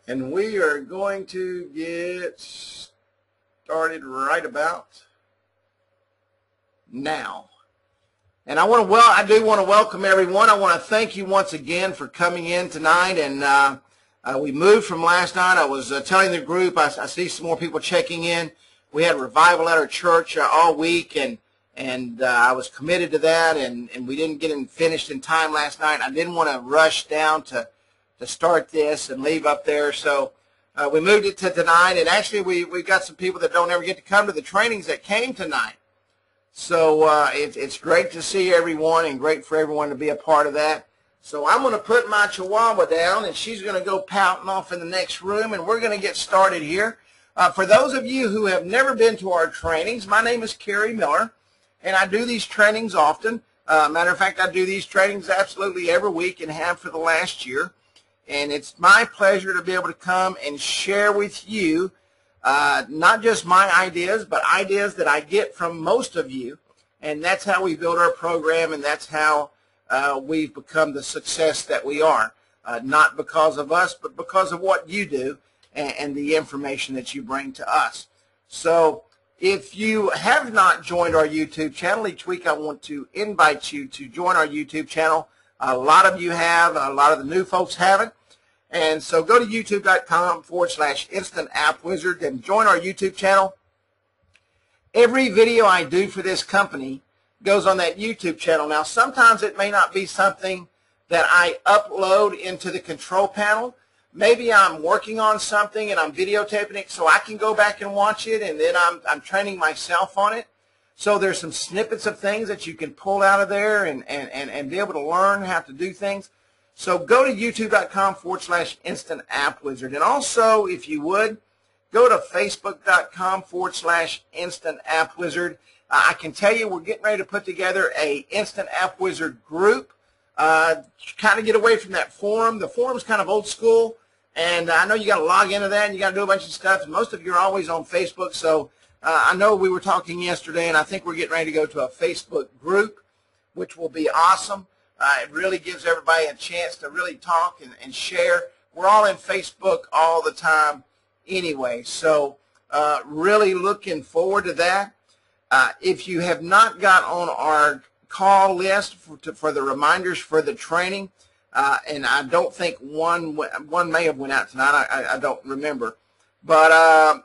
And we are going to get started right about now. And I do want to welcome everyone. I want to thank you once again for coming in tonight. And we moved from last night. I was telling the group, I see some more people checking in. We had revival at our church all week, and I was committed to that, and we didn't get it finished in time last night. I didn't want to rush down to start this and leave up there, so we moved it to tonight. And actually, we got some people that don't ever get to come to the trainings that came tonight. So it's great to see everyone and great for everyone to be a part of that. So I'm going to put my chihuahua down, and she's going to go pouting off in the next room, and we're going to get started here. For those of you who have never been to our trainings, my name is Kerry Miller, and I do these trainings often. Matter of fact, I do these trainings absolutely every week and have for the last year. And it's my pleasure to be able to come and share with you not just my ideas, but ideas that I get from most of you. And that's how we build our program, and that's how we've become the success that we are. Not because of us, but because of what you do and the information that you bring to us. So if you have not joined our YouTube channel, each week I want to invite you to join our YouTube channel. A lot of you have, a lot of the new folks haven't. And so go to youtube.com/Instant App Wizard and join our YouTube channel. Every video I do for this company goes on that YouTube channel. Now, sometimes it may not be something that I upload into the control panel. Maybe I'm working on something and I'm videotaping it so I can go back and watch it, and then I'm training myself on it. So there's some snippets of things that you can pull out of there and be able to learn how to do things. So go to youtube.com/Instant App Wizard. And also, if you would, go to facebook.com/Instant App Wizard. I can tell you we're getting ready to put together a Instant App Wizard group. Kind of get away from that forum. The forum's kind of old school, and I know you got to log into that and you got to do a bunch of stuff. And most of you are always on Facebook, so I know we were talking yesterday, and I think we're getting ready to go to a Facebook group, which will be awesome. It really gives everybody a chance to really talk and share. We're all in Facebook all the time anyway, so really looking forward to that. If you have not got on our call list for the reminders for the training, and I don't think one may have went out tonight. I don't remember. But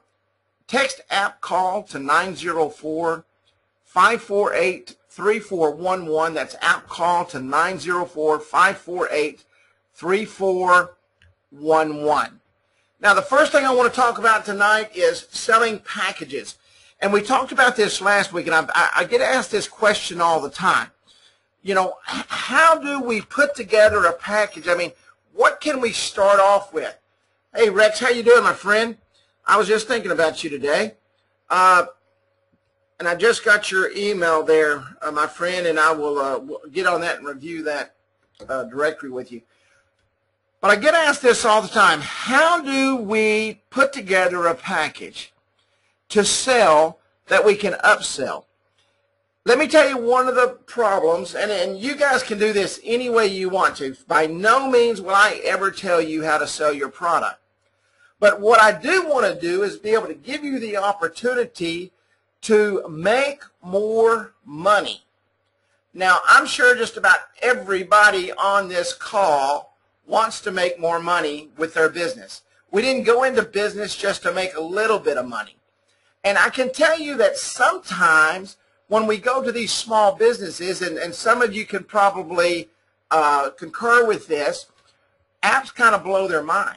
text app call to 904-548-3411. That's app call to 904-548-3411. Now, the first thing I want to talk about tonight is selling packages. And we talked about this last week, and I get asked this question all the time. You know, how do we put together a package? I mean, what can we start off with? Hey, Rex, how you doing, my friend? I was just thinking about you today. And I just got your email there, my friend, and I will get on that and review that directory with you. But I get asked this all the time. How do we put together a package to sell that we can upsell? Let me tell you one of the problems, and you guys can do this any way you want to. By no means will I ever tell you how to sell your product. But what I do want to do is be able to give you the opportunity to make more money. Now, I'm sure just about everybody on this call wants to make more money with their business. We didn't go into business just to make a little bit of money. And I can tell you that sometimes when we go to these small businesses, and some of you can probably concur with this, apps kind of blow their mind.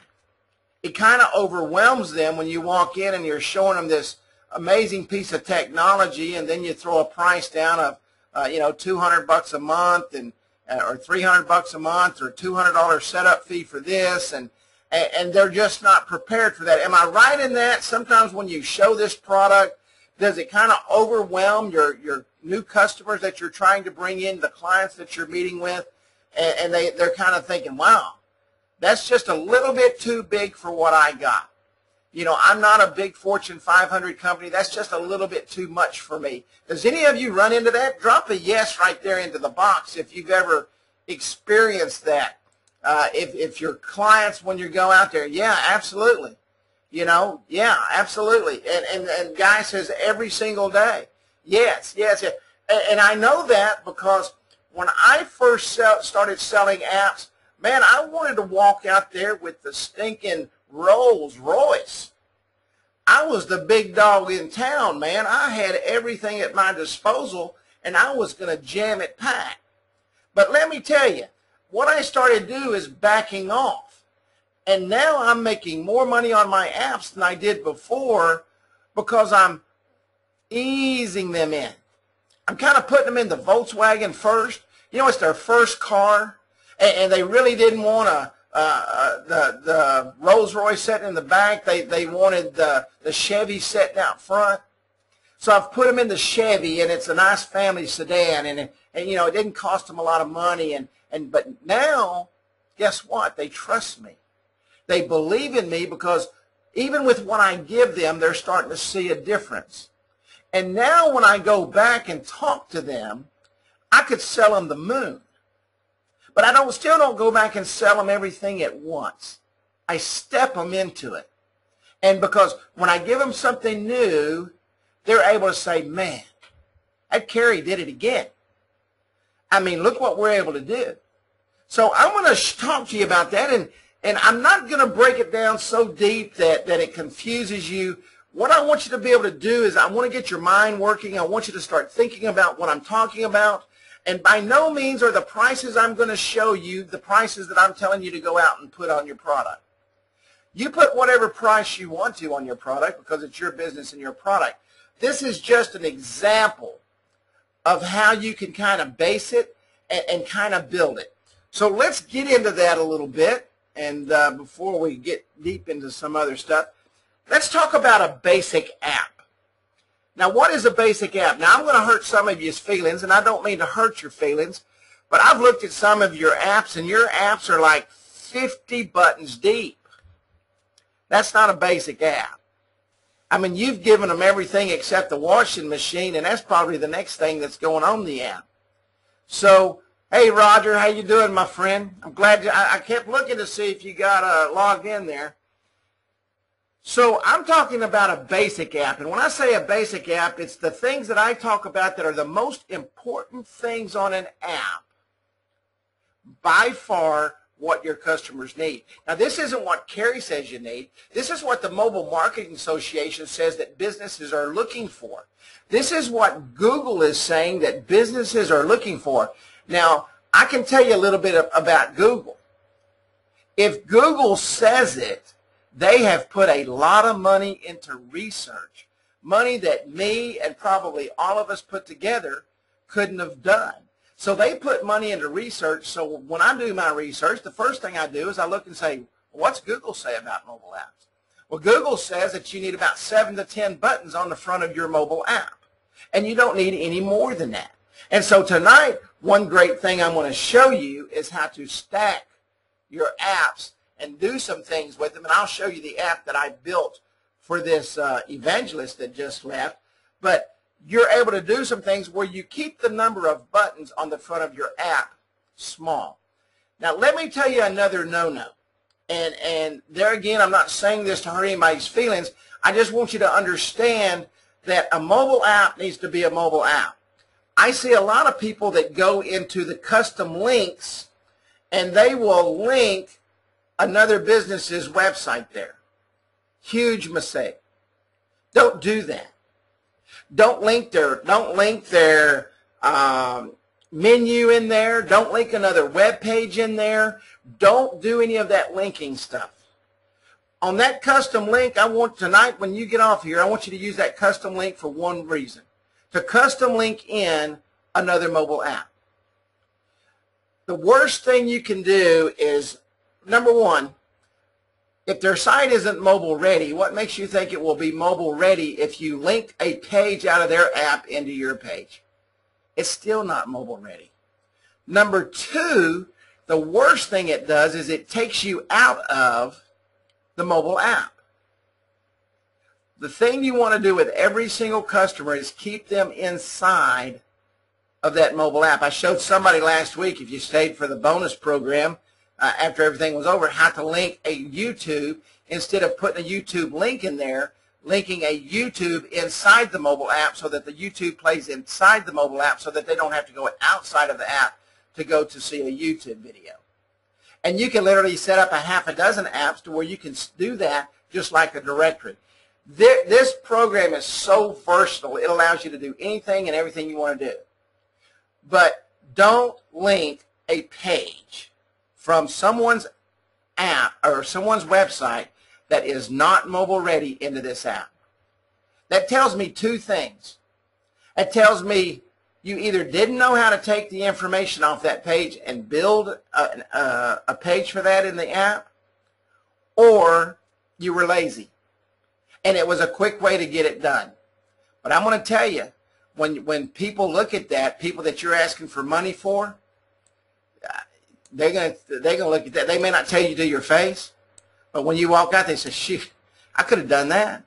It kind of overwhelms them when you walk in and you're showing them this amazing piece of technology, and then you throw a price down of $200 a month, and or $300 a month, or $200 setup fee for this, and they're just not prepared for that. Am I right in that? Sometimes when you show this product, does it kind of overwhelm your new customers that you're trying to bring in, the clients that you're meeting with, and they're kind of thinking, wow, that's just a little bit too big for what I got. You know, I'm not a big Fortune 500 company. That's just a little bit too much for me. Does any of you run into that? Drop a yes right there into the box if you've ever experienced that. If your clients, when you go out there, yeah, absolutely. You know, yeah, absolutely. And Guy says every single day, yes, yes, yes. And I know that because when I first started selling apps, man, I wanted to walk out there with the stinking Rolls Royce. I was the big dog in town, man. I had everything at my disposal, and I was going to jam it packed. But let me tell you, what I started to do is backing off. And now I'm making more money on my apps than I did before because I'm easing them in. I'm kind of putting them in the Volkswagen first. You know, it's their first car, and they really didn't want the Rolls Royce sitting in the back. They wanted the Chevy sitting out front. So I've put them in the Chevy, and it's a nice family sedan, and you know, it didn't cost them a lot of money. But now, guess what? They trust me. They believe in me because even with what I give them, they're starting to see a difference. And now when I go back and talk to them, I could sell them the moon. But I still don't go back and sell them everything at once. I step them into it. And because when I give them something new, they're able to say, man, that Carrie did it again. I mean, look what we're able to do. So I'm going to talk to you about that, and I'm not going to break it down so deep that it confuses you. What I want you to be able to do is I want to get your mind working. I want you to start thinking about what I'm talking about. And by no means are the prices I'm going to show you the prices that I'm telling you to go out and put on your product. You put whatever price you want to on your product because it's your business and your product. This is just an example of how you can kind of base it and kind of build it. So let's get into that a little bit. And before we get deep into some other stuff, let's talk about a basic app. Now, what is a basic app? Now, I'm going to hurt some of you's feelings, and I don't mean to hurt your feelings, but I've looked at some of your apps, and your apps are like 50 buttons deep. That's not a basic app. I mean, you've given them everything except the washing machine, and that's probably the next thing that's going on the app. So, hey, Roger, how you doing, my friend? I'm glad I kept looking to see if you got logged in there. So I'm talking about a basic app, and when I say a basic app, it's the things that I talk about that are the most important things on an app, by far what your customers need. Now, this isn't what Carrie says you need. This is what the Mobile Marketing Association says that businesses are looking for. This is what Google is saying that businesses are looking for. Now, I can tell you a little bit about Google. If Google says it, they have put a lot of money into research, money that me and probably all of us put together couldn't have done. So they put money into research. So when I do my research, the first thing I do is I look and say, what's Google say about mobile apps? Well, Google says that you need about 7 to 10 buttons on the front of your mobile app, and you don't need any more than that. And so tonight, one great thing I'm going to show you is how to stack your apps and do some things with them. And I'll show you the app that I built for this evangelist that just left. But you're able to do some things where you keep the number of buttons on the front of your app small. Now, let me tell you another no-no. And there again, I'm not saying this to hurt anybody's feelings. I just want you to understand that a mobile app needs to be a mobile app. I see a lot of people that go into the custom links, and they will link another business's website there. Huge mistake. Don't do that. Don't link their menu in there. Don't link another web page in there. Don't do any of that linking stuff. On that custom link, I want tonight when you get off here, I want you to use that custom link for one reason. To custom link in another mobile app. The worst thing you can do is, number one, if their site isn't mobile ready, what makes you think it will be mobile ready if you link a page out of their app into your page? It's still not mobile ready. Number two, the worst thing it does is it takes you out of the mobile app. The thing you want to do with every single customer is keep them inside of that mobile app. I showed somebody last week, if you stayed for the bonus program, after everything was over, how to link a YouTube instead of putting a YouTube link in there, linking a YouTube inside the mobile app so that the YouTube plays inside the mobile app so that they don't have to go outside of the app to go to see a YouTube video. And you can literally set up a half a dozen apps to where you can do that just like a directory. This program is so versatile, it allows you to do anything and everything you want to do. But don't link a page from someone's app or someone's website that is not mobile ready into this app. That tells me two things. It tells me you either didn't know how to take the information off that page and build a page for that in the app, or you were lazy and it was a quick way to get it done. But I'm going to tell you, when people look at that, people that you're asking for money for, they're going to look at that. They may not tell you to your face, but when you walk out, they say, shoot, I could have done that.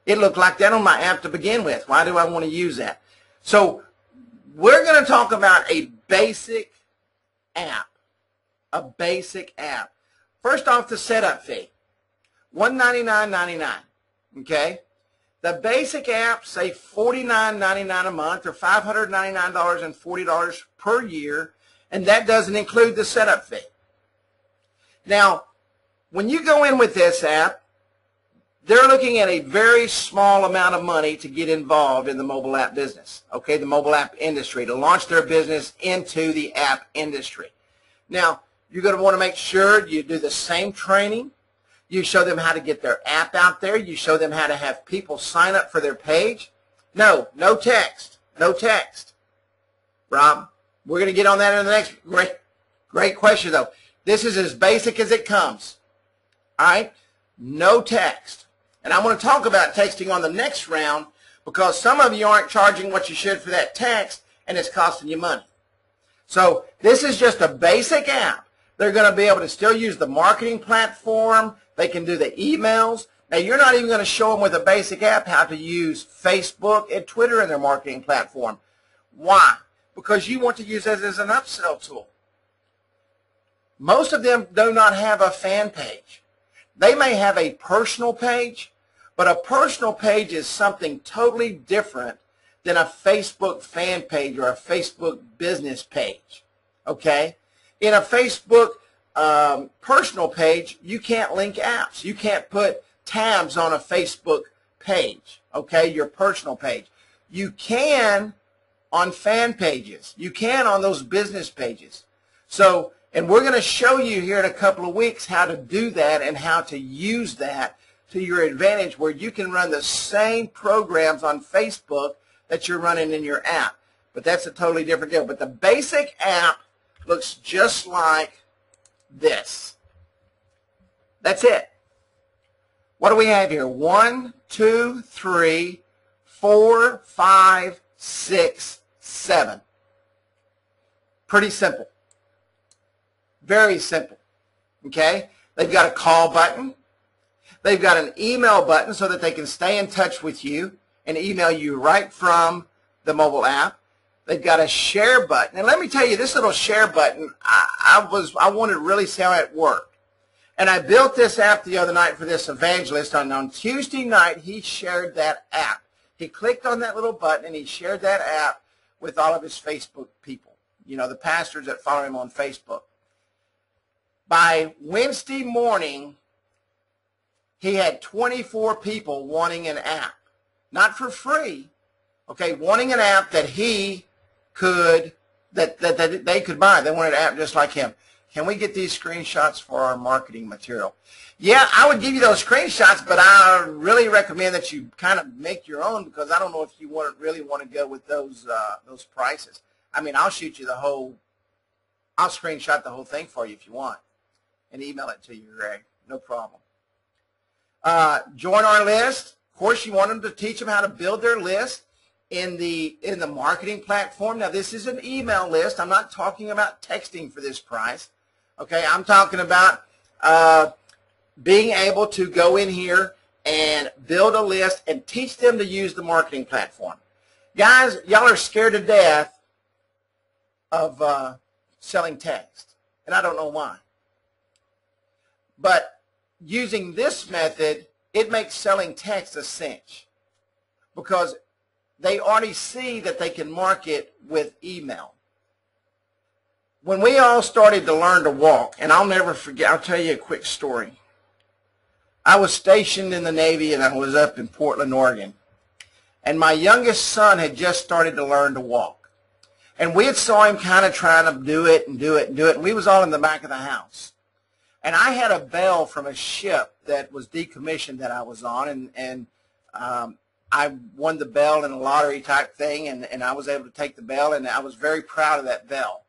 It looked like that on my app to begin with. Why do I want to use that? So we're going to talk about a basic app. A basic app. First off, the setup fee, $199.99. Okay? The basic app, say $49.99 a month or $599.40 per year, and that doesn't include the setup fee. Now, when you go in with this app, they're looking at a very small amount of money to get involved in the mobile app business, okay, the mobile app industry, to launch their business into the app industry. Now, you're going to want to make sure you do the same training. You show them how to get their app out there. You show them how to have people sign up for their page. No text. No text. Rob, we're going to get on that in the next. Great question, though. This is as basic as it comes. All right? No text. And I'm going to talk about texting on the next round because some of you aren't charging what you should for that text, and it's costing you money. So this is just a basic app. They're going to be able to still use the marketing platform. They can do the emails. Now, you're not even going to show them with a basic app how to use Facebook and Twitter in their marketing platform. Why? Because you want to use it as an upsell tool. Most of them do not have a fan page. They may have a personal page, but a personal page is something totally different than a Facebook fan page or a Facebook business page, okay? In a Facebook personal page, you can't link apps. You can't put tabs on a Facebook page, okay, your personal page. You can on fan pages. You can on those business pages. So, and we're going to show you here in a couple of weeks how to do that and how to use that to your advantage, where you can run the same programs on Facebook that you're running in your app. But that's a totally different deal. But the basic app looks just like this. That's it. What do we have here? 1, 2, 3, 4, 5, 6, 7. Pretty simple. Very simple. Okay? They've got a call button. They've got an email button so that they can stay in touch with you and email you right from the mobile app. They've got a share button. And let me tell you, this little share button, I wanted to really see how it worked. And I built this app the other night for this evangelist. On Tuesday night, he shared that app. He clicked on that little button and he shared that app with all of his Facebook people, you know, the pastors that follow him on Facebook. By Wednesday morning, he had 24 people wanting an app. Not for free, okay, wanting an app that he could, that they could buy. They wanted an app just like him. Can we get these screenshots for our marketing material? Yeah, I would give you those screenshots, but I really recommend that you kind of make your own, because I don't know if you really want to go with those prices. I mean, I'll shoot you I'll screenshot the whole thing for you if you want and email it to you, Greg. No problem. Join our list. Of course, you want them to teach them how to build their list in the marketing platform. Now, this is an email list. I'm not talking about texting for this price. Okay, I'm talking about being able to go in here and build a list and teach them to use the marketing platform. Guys, y'all are scared to death of selling text, and I don't know why. But using this method, it makes selling text a cinch because they already see that they can market with email. When we all started to learn to walk, and I'll never forget, I'll tell you a quick story. I was stationed in the Navy and I was up in Portland, Oregon. And my youngest son had just started to learn to walk. And we had saw him kind of trying to do it and do it and do it. And we was all in the back of the house. And I had a bell from a ship that was decommissioned that I was on. And I won the bell in a lottery type thing. And I was able to take the bell. And I was very proud of that bell.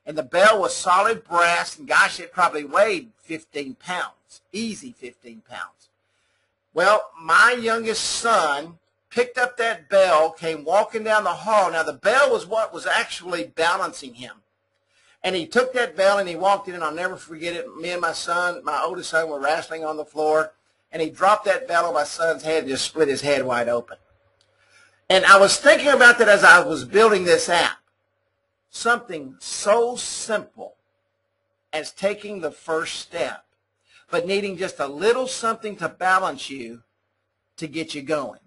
And the bell was solid brass. And gosh, it probably weighed 15 pounds. Easy 15 pounds. Well, my youngest son picked up that bell, came walking down the hall. Now, the bell was what was actually balancing him. And he took that bell and he walked in, and I'll never forget it. Me and my son, my oldest son, were wrestling on the floor, and he dropped that bell on my son's head and just split his head wide open. And I was thinking about that as I was building this app. Something so simple as taking the first step, but needing just a little something to balance you to get you going.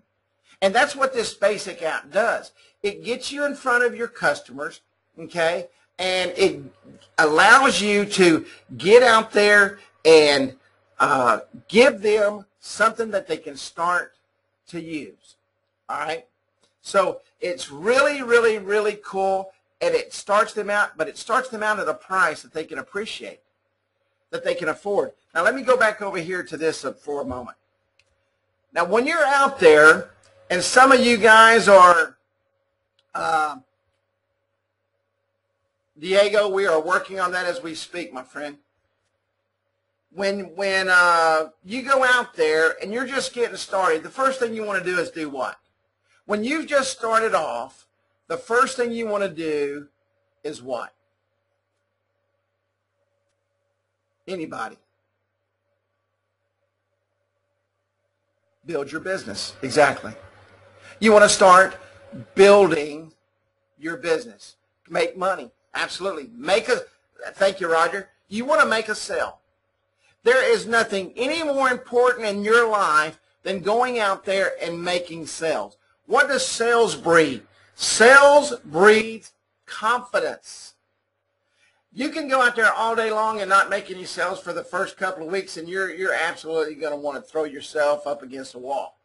And that's what this basic app does. It gets you in front of your customers, okay, and it allows you to get out there and give them something that they can start to use, all right? So it's really, really, really cool, and it starts them out, but it starts them out at a price that they can appreciate, that they can afford. Now, let me go back over here to this for a moment. Now, when you're out there, and some of you guys are, Diego, we are working on that as we speak, my friend. When you go out there and you're just getting started, the first thing you want to do is do what? When you've just started off, the first thing you want to do is what? Anybody? Build your business. Exactly. You want to start building your business. Make money. Absolutely. Thank you, Roger. You want to make a sale. There is nothing any more important in your life than going out there and making sales. What does sales breed? Sales breeds confidence. You can go out there all day long and not make any sales for the first couple of weeks, and you're absolutely going to want to throw yourself up against the wall.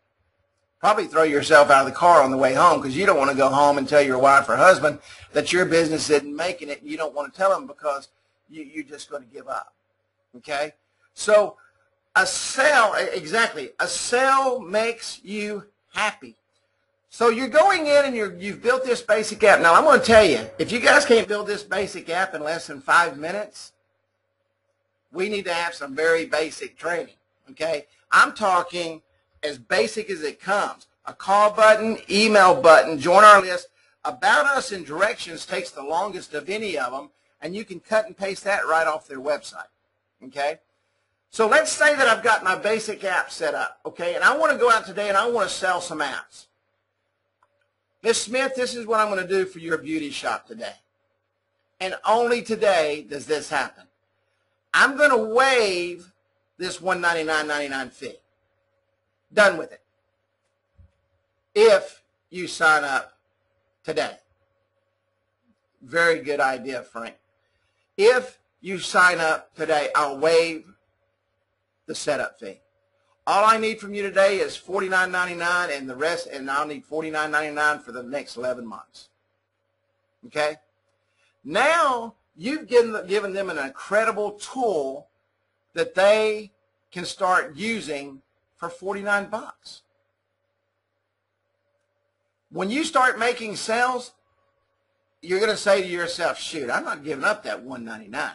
Probably throw yourself out of the car on the way home because you don't want to go home and tell your wife or husband that your business isn't making it. And you don't want to tell them because you're just going to give up. Okay? So a sale, exactly, a sale makes you happy. So you're going in and you've built this basic app. Now, I'm going to tell you, if you guys can't build this basic app in less than 5 minutes, we need to have some very basic training. Okay? I'm talking as basic as it comes. A call button, email button, join our list. About Us and directions takes the longest of any of them, and you can cut and paste that right off their website. Okay? So let's say that I've got my basic app set up, okay, and I want to go out today and I want to sell some apps. Ms. Smith, this is what I'm going to do for your beauty shop today. And only today does this happen. I'm going to waive this $199.99 fee. Done with it. If you sign up today. Very good idea, Frank. If you sign up today, I'll waive the setup fee. All I need from you today is $49.99 and the rest, and I'll need $49.99 for the next 11 months. Okay? Now you've given them an incredible tool that they can start using for 49 bucks. When you start making sales, you're going to say to yourself, shoot, I'm not giving up that $199.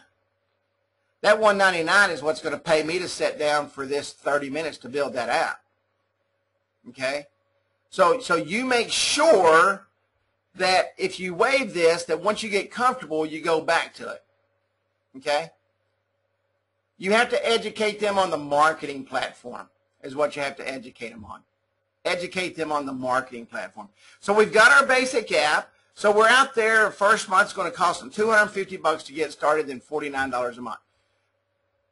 That $199 is what's going to pay me to sit down for this 30 minutes to build that app. Okay? So you make sure that if you waive this, that once you get comfortable, you go back to it. Okay? You have to educate them on the marketing platform is what you have to educate them on. Educate them on the marketing platform. So we've got our basic app. So we're out there. First month's going to cost them $250 to get started, then $49 a month.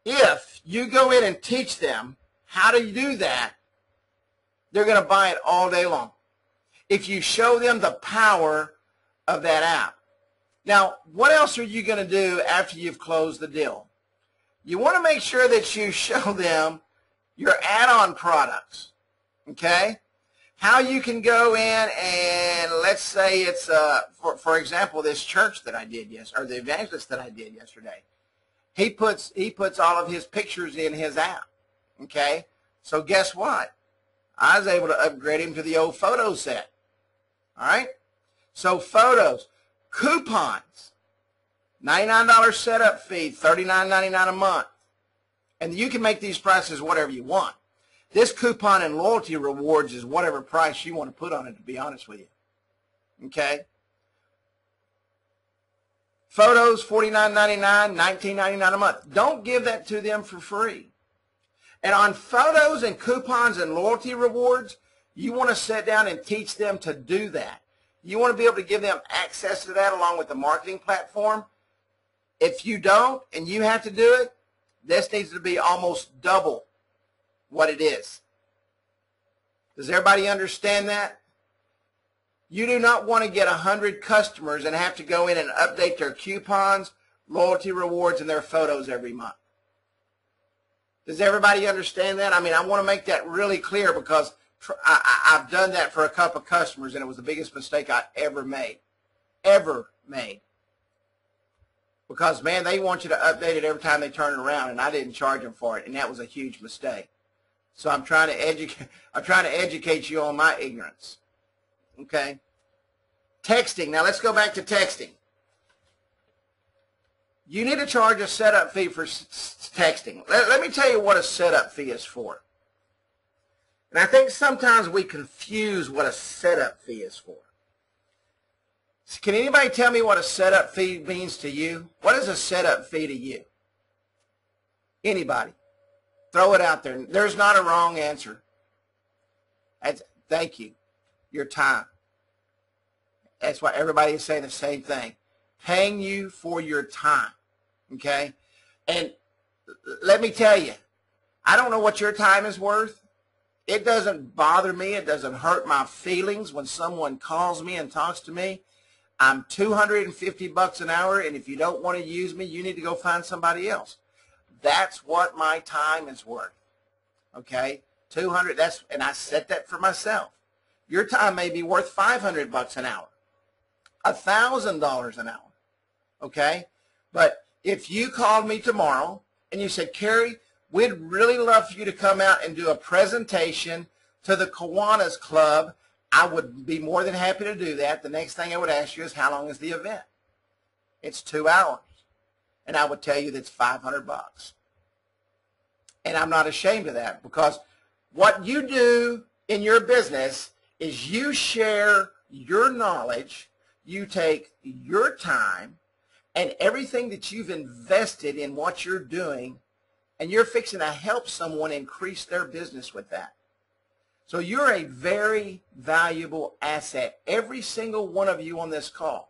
If you go in and teach them how to do that, they're going to buy it all day long. If you show them the power of that app. Now, what else are you going to do after you've closed the deal? You want to make sure that you show them your add-on products, okay? How you can go in and let's say it's, for example, this church that I did yesterday, or the evangelist that I did yesterday. He puts all of his pictures in his app, okay? So guess what? I was able to upgrade him to the old photo set, all right? So photos, coupons, $99 setup fee, $39.99 a month. And you can make these prices whatever you want. This coupon and loyalty rewards is whatever price you want to put on it, to be honest with you. Okay? Photos, $49.99, $19.99 a month. Don't give that to them for free. And on photos and coupons and loyalty rewards, you want to sit down and teach them to do that. You want to be able to give them access to that along with the marketing platform. If you don't and you have to do it, this needs to be almost double what it is. Does everybody understand that? You do not want to get 100 customers and have to go in and update their coupons, loyalty rewards, and their photos every month. Does everybody understand that? I mean, I want to make that really clear because I've done that for a couple of customers, and it was the biggest mistake I ever made. Ever made. Because, man, they want you to update it every time they turn it around, and I didn't charge them for it, and that was a huge mistake. So I'm trying to educate you on my ignorance. Okay? Texting. Now, let's go back to texting. You need to charge a setup fee for texting. Let me tell you what a setup fee is for. And I think sometimes we confuse what a setup fee is for. Can anybody tell me what a setup fee means to you? What is a setup fee to you? Anybody? Throw it out there. There's not a wrong answer. Thank you. Your time. That's why everybody is saying the same thing. Paying you for your time. Okay? And let me tell you, I don't know what your time is worth. It doesn't bother me. It doesn't hurt my feelings when someone calls me and talks to me. I'm $250 an hour, and if you don't want to use me, you need to go find somebody else. That's what my time is worth. Okay? $200, and I set that for myself. Your time may be worth $500 an hour. $1,000 an hour. Okay? But if you called me tomorrow and you said, Kerry, we'd really love for you to come out and do a presentation to the Kiwanis Club, I would be more than happy to do that. The next thing I would ask you is, how long is the event? It's 2 hours. And I would tell you that's $500. And I'm not ashamed of that, because what you do in your business is you share your knowledge, you take your time, and everything that you've invested in what you're doing, and you're fixing to help someone increase their business with that. So you're a very valuable asset. Every single one of you on this call,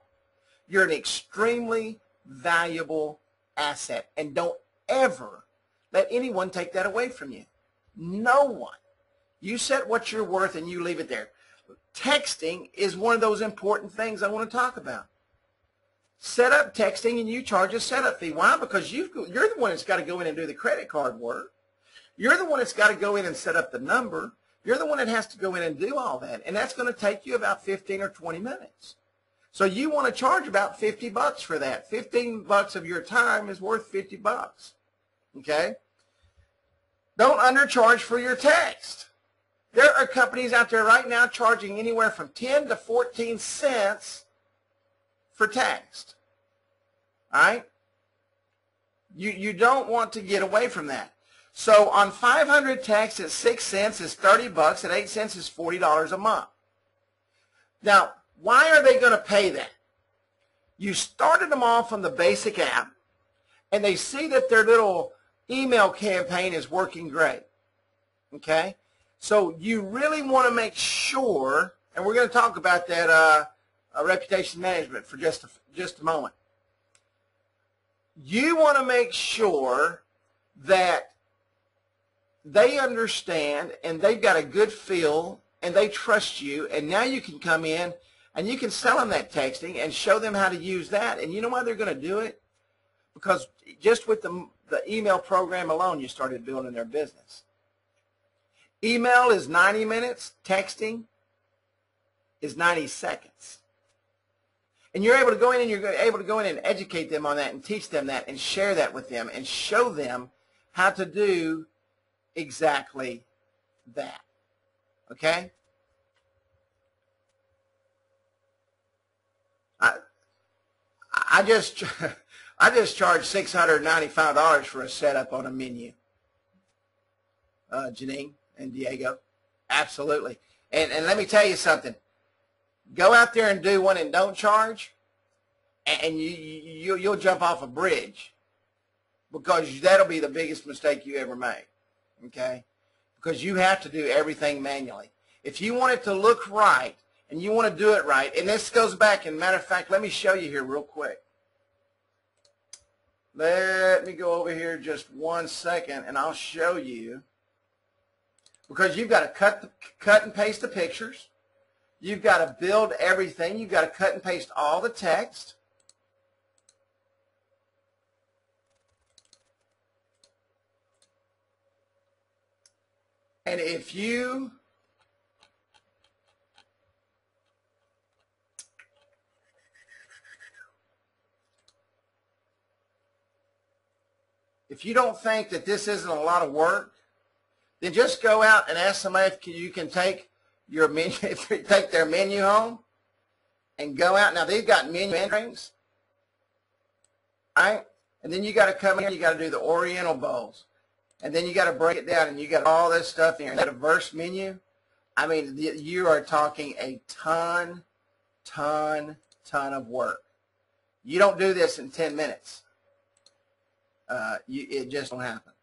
you're an extremely valuable asset. And don't ever let anyone take that away from you. No one. You set what you're worth and you leave it there. Texting is one of those important things I want to talk about. Set up texting and you charge a setup fee. Why? Because you're the one that's got to go in and do the credit card work. You're the one that's got to go in and set up the number. You're the one that has to go in and do all that. And that's going to take you about 15 or 20 minutes. So you want to charge about $50 for that. $15 of your time is worth $50. Okay? Don't undercharge for your text. There are companies out there right now charging anywhere from 10 to 14 cents for text. All right? You don't want to get away from that. So on 500 texts at 6 cents is $30. At 8 cents is $40 a month. Now, why are they going to pay that? You started them off on the basic app, and they see that their little email campaign is working great. Okay? So you really want to make sure, and we're going to talk about that reputation management for just a moment. You want to make sure that they understand and they've got a good feel and they trust you, and now you can come in and you can sell them that texting and show them how to use that. And you know why they're going to do it? Because just with the email program alone, you started building their business. Email is 90 minutes. Texting is 90 seconds. And you're able to go in and you're able to go in and educate them on that and teach them that and share that with them and show them how to do exactly that. Okay? I just charged $695 for a setup on a menu. Janine and Diego, absolutely. And let me tell you something. Go out there and do one and don't charge, and you'll jump off a bridge, because that'll be the biggest mistake you ever make. Okay? Because you have to do everything manually. If you want it to look right and you want to do it right, and this goes back, and matter of fact, let me show you here real quick. Let me go over here just 1 second, and I'll show you. Because you've got to cut and paste the pictures. You've got to build everything. You've got to cut and paste all the text. And if you don't think that this isn't a lot of work, then just go out and ask somebody if you can take your menu, if you take their menu home, and go out. Now they've got menu entrings, right? And then you got to come here. You got to do the Oriental bowls, and then you got to break it down, and you got all this stuff in here. That diverse menu. I mean, you are talking a ton of work. You don't do this in 10 minutes. It just don't happen.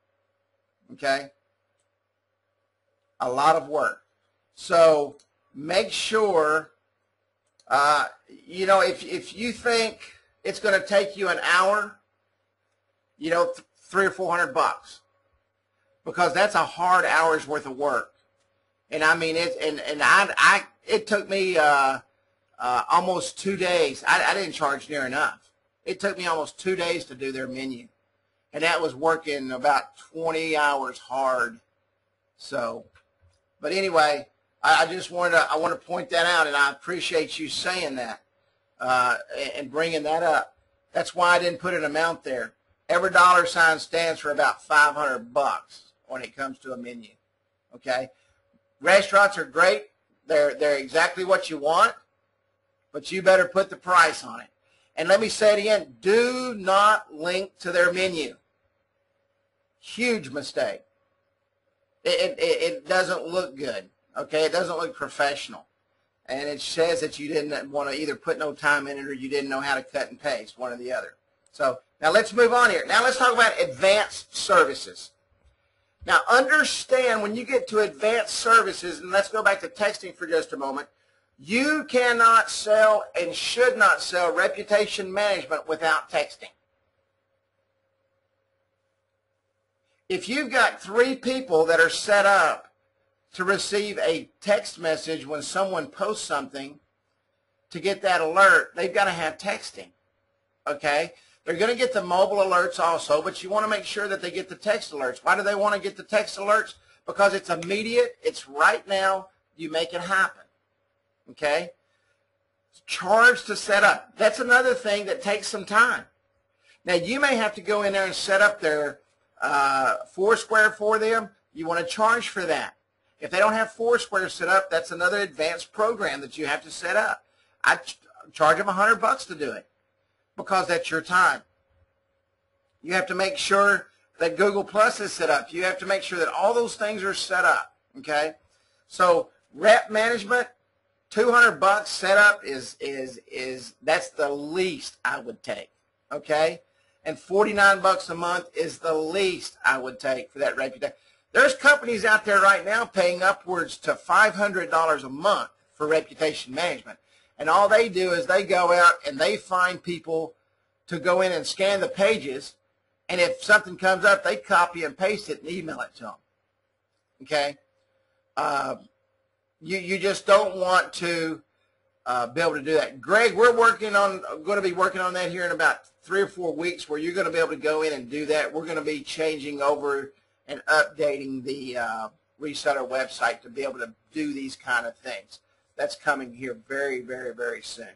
Okay? A lot of work. So make sure, you know, if you think it's going to take you an hour, you know, $300 or $400, because that's a hard hour's worth of work. And I mean, it took me almost 2 days. I didn't charge near enough. It took me almost 2 days to do their menu, and that was working about 20 hours hard. So, but anyway, I just wanted to point that out, and I appreciate you saying that and bringing that up. That's why I didn't put an amount there. Every dollar sign stands for about $500 when it comes to a menu. Okay, restaurants are great. They're exactly what you want, but you better put the price on it. And let me say it again: do not link to their menu. Huge mistake. It doesn't look good. Okay, it doesn't look professional, and it says that you didn't want to either put no time in it or you didn't know how to cut and paste, one or the other. So now let's move on here. Now let's talk about advanced services. Now understand, when you get to advanced services, and let's go back to texting for just a moment, you cannot sell and should not sell reputation management without texting. If you've got 3 people that are set up to receive a text message when someone posts something, to get that alert, they've got to have texting. Okay? They're going to get the mobile alerts also, but you want to make sure that they get the text alerts. Why do they want to get the text alerts? Because it's immediate, it's right now, you make it happen. Okay? Charge to set up. That's another thing that takes some time. Now, you may have to go in there and set up their Foursquare for them. You want to charge for that. If they don't have Foursquare set up, that's another advanced program that you have to set up. I charge them $100 to do it, because that's your time. You have to make sure that Google Plus is set up. You have to make sure that all those things are set up. Okay? So rep management, $200 setup is that's the least I would take. Okay? And $49 a month is the least I would take for that reputation. There's companies out there right now paying upwards to $500 a month for reputation management. And all they do is they go out and they find people to go in and scan the pages And if something comes up, they copy and paste it and email it to them. Okay? You just don't want to be able to do that. Greg, we're going to be working on that here in about 3 or 4 weeks, where you're going to be able to go in and do that. We're going to be changing over and updating the reseller website to be able to do these kind of things. That's coming here very, very, very soon.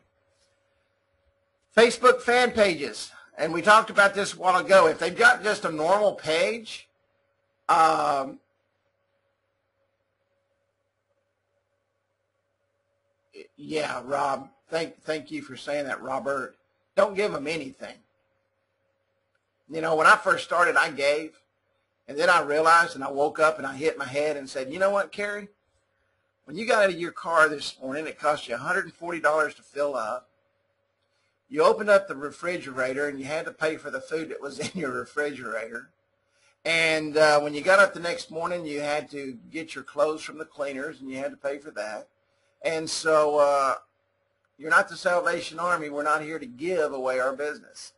Facebook fan pages, and we talked about this a while ago. If they've got just a normal page, yeah, Rob, thank you for saying that, Robert. Don't give them anything. You know, when I first started, I gave, and then I realized, and I woke up and I hit my head and said, you know what, Carrie? When you got out of your car this morning, it cost you $140 to fill up. You opened up the refrigerator and you had to pay for the food that was in your refrigerator. And when you got up the next morning, you had to get your clothes from the cleaners and you had to pay for that. And so you're not the Salvation Army. We're not here to give away our business.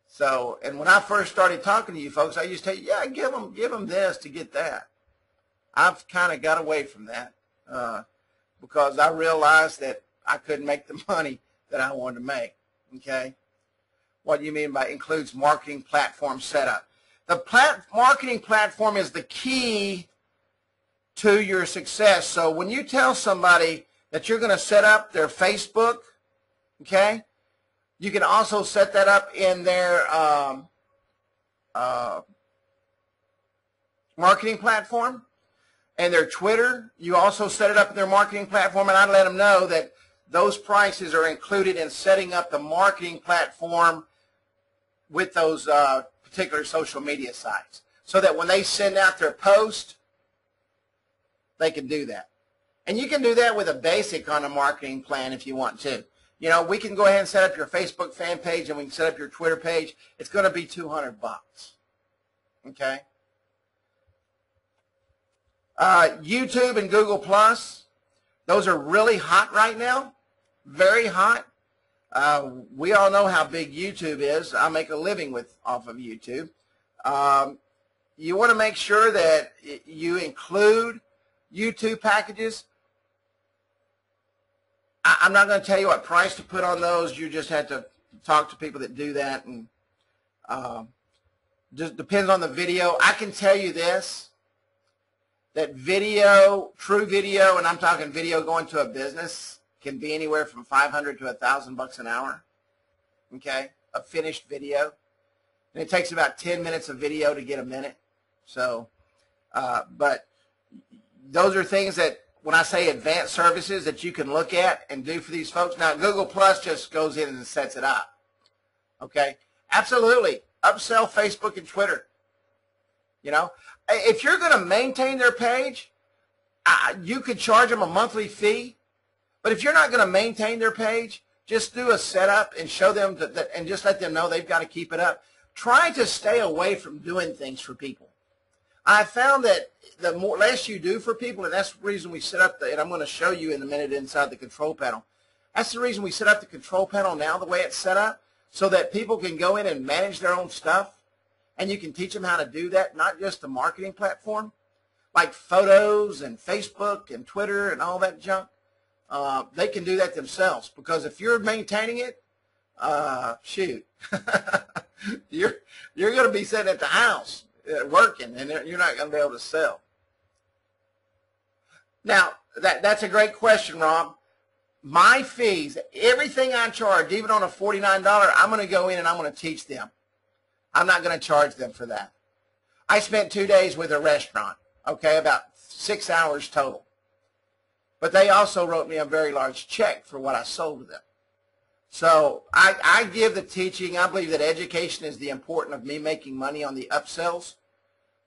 So, and when I first started talking to you folks, I used to say, yeah, give them this to get that. I've kind of got away from that because I realized that I couldn't make the money that I wanted to make. Okay? What do you mean by includes marketing platform setup? The marketing platform is the key to your success. So when you tell somebody that you're going to set up their Facebook, okay, you can also set that up in their marketing platform, and their Twitter. You also set it up in their marketing platform, and I'd let them know that those prices are included in setting up the marketing platform with those particular social media sites, so that when they send out their post, they can do that. And you can do that with a basic on a marketing plan if you want to. You know, we can go ahead and set up your Facebook fan page, and we can set up your Twitter page. It's going to be $200. Okay? YouTube and Google Plus, those are really hot right now. Very hot. We all know how big YouTube is. I make a living off of YouTube. You want to make sure that you include YouTube packages. I'm not going to tell you what price to put on those. You just have to talk to people that do that, and just depends on the video. I can tell you this, that video, true video, and I'm talking video going to a business, can be anywhere from $500 to $1,000 an hour, okay, a finished video. And it takes about 10 minutes of video to get a minute. So, but those are things that, when I say advanced services, that you can look at and do for these folks. Now, Google Plus just goes in and sets it up, okay? Absolutely. Upsell Facebook and Twitter. You know, if you're going to maintain their page, you could charge them a monthly fee. But if you're not going to maintain their page, just do a setup and show them that, and just let them know they've got to keep it up. Try to stay away from doing things for people. I found that the less you do for people, and that's the reason we set up and I'm going to show you in a minute inside the control panel. That's the reason we set up the control panel now the way it's set up, so that people can go in and manage their own stuff, and you can teach them how to do that, not just the marketing platform, like photos and Facebook and Twitter and all that junk. They can do that themselves, because if you're maintaining it, shoot, you're going to be sitting at the house working, and you're not going to be able to sell. Now, that's a great question, Rob. My fees, everything I charge, even on a $49, I'm going to go in and I'm going to teach them. I'm not going to charge them for that. I spent 2 days with a restaurant, okay, about 6 hours total. But they also wrote me a very large check for what I sold to them. So I give the teaching. I believe that education is the important of me making money on the upsells.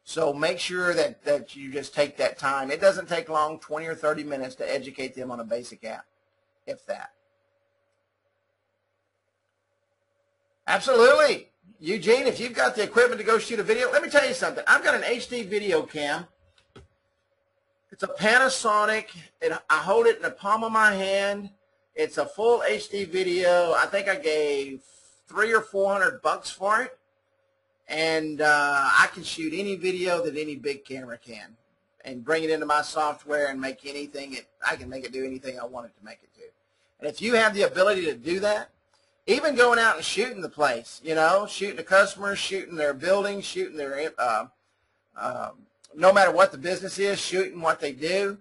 So make sure that you just take that time. It doesn't take long, 20 or 30 minutes to educate them on a basic app, if that. Absolutely. Eugene, if you've got the equipment to go shoot a video, let me tell you something. I've got an HD video cam. It's a Panasonic. I hold it in the palm of my hand. It's a full HD video. I think I gave $300 or $400 for it. and I can shoot any video that any big camera can and bring it into my software and make anything. I can make it do anything I want it to make it do. And if you have the ability to do that, even going out and shooting the place, you know, shooting the customers, shooting their buildings, shooting their, no matter what the business is, shooting what they do,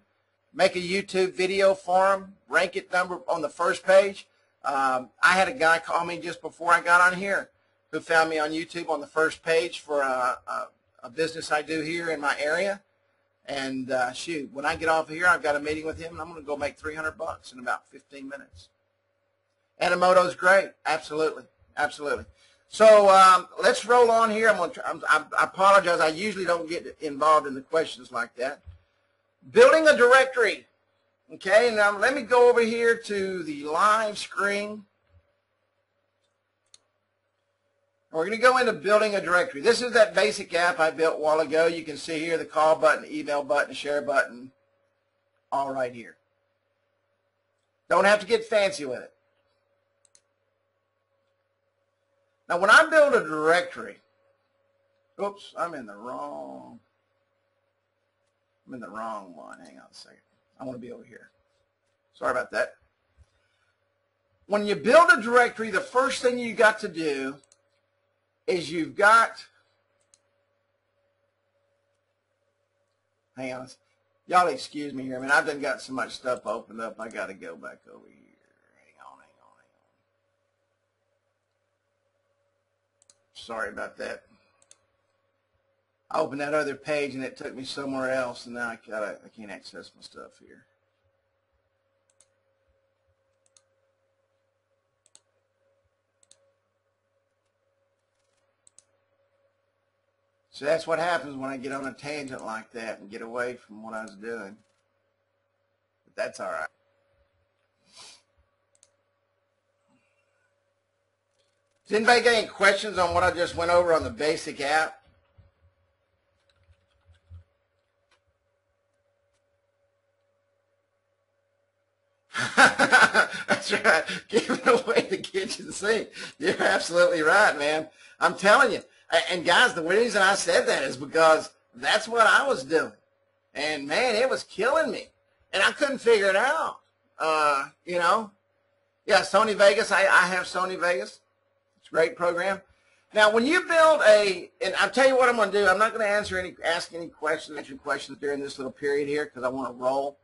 make a YouTube video for them, rank it number on the first page. I had a guy call me just before I got on here who found me on YouTube on the first page for a business I do here in my area. And shoot, when I get off of here, I've got a meeting with him, and I'm going to go make $300 in about 15 minutes. Animoto's great, absolutely, absolutely. So let's roll on here. I apologize. I usually don't get involved in the questions like that. Building a directory. Okay, now let me go over here to the live screen. We're going to go into building a directory. This is that basic app I built a while ago. You can see here the call button, email button, share button, all right here. Don't have to get fancy with it. Now, when I build a directory, oops, I'm in the wrong one. Hang on a second. I want to be over here. Sorry about that. When you build a directory, the first thing you got to do is you've got, hang on, y'all excuse me here. I mean, I've done got so much stuff opened up, I got to go back over here. Hang on. Sorry about that. I opened that other page and it took me somewhere else, and now I can't access my stuff here. So that's what happens when I get on a tangent like that and get away from what I was doing. But that's all right. Does anybody got any questions on what I just went over on the basic app? That's right. Giving away the kitchen sink. You're absolutely right, man. I'm telling you. And guys, the reason I said that is because that's what I was doing. And man, it was killing me. And I couldn't figure it out. You know. Yeah, Sony Vegas. I have Sony Vegas. It's a great program. Now, when you build and I'll tell you what I'm going to do. I'm not going to answer ask any questions during this little period here because I want to roll.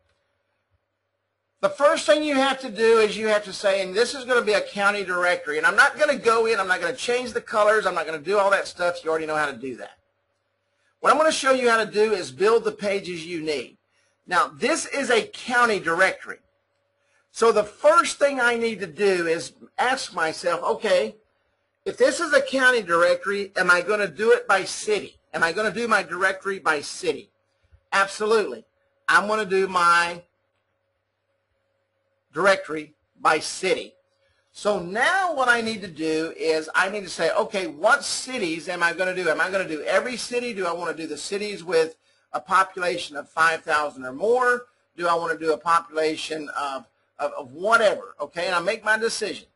The first thing you have to do is you have to say, and this is going to be a county directory, and I'm not going to go in, I'm not going to change the colors, I'm not going to do all that stuff. You already know how to do that. What I'm going to show you how to do is build the pages you need. Now, this is a county directory. So the first thing I need to do is ask myself, okay, if this is a county directory, am I going to do it by city? Am I going to do my directory by city? Absolutely. I'm going to do my directory by city. So now what I need to do is I need to say, okay, what cities am I going to do? Am I going to do every city? Do I want to do the cities with a population of 5,000 or more? Do I want to do a population of whatever? Okay, and I make my decision.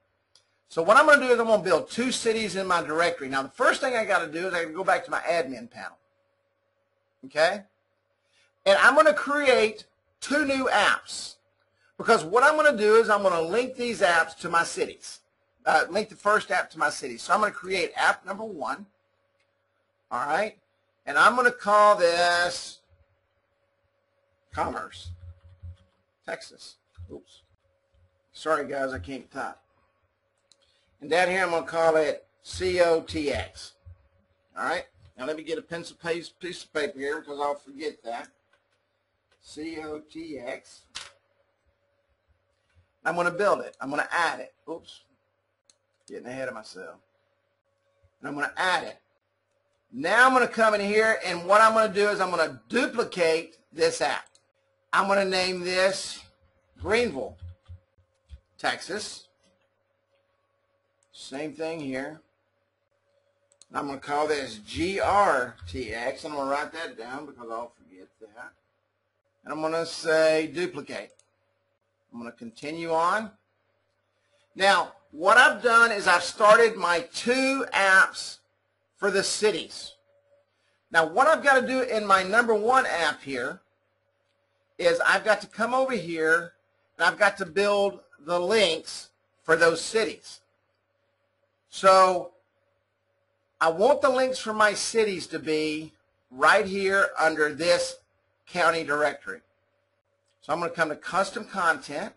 So what I'm going to do is I'm going to build 2 cities in my directory. Now the first thing I got to do is I got to go back to my admin panel. Okay? And I'm going to create 2 new apps. Because what I'm going to do is I'm going to link these apps to my cities. Link the first app to my cities. So I'm going to create app number 1. All right. And I'm going to call this Commerce, Texas. Oops. Sorry, guys, I can't type. And down here I'm going to call it COTX. All right. Now let me get a pencil piece of paper here because I'll forget that. COTX. I'm going to build it. I'm going to add it. Oops. Getting ahead of myself. And I'm going to add it. Now I'm going to come in here, and what I'm going to do is I'm going to duplicate this app. I'm going to name this Greenville, Texas. Same thing here. I'm going to call this GRTX. I'm going to write that down because I'll forget that. And I'm going to say duplicate. I'm going to continue on. Now, what I've done is I've started my 2 apps for the cities. Now what I've got to do in my number one app here is I've got to come over here and I've got to build the links for those cities. So I want the links for my cities to be right here under this county directory. So I'm going to come to custom content.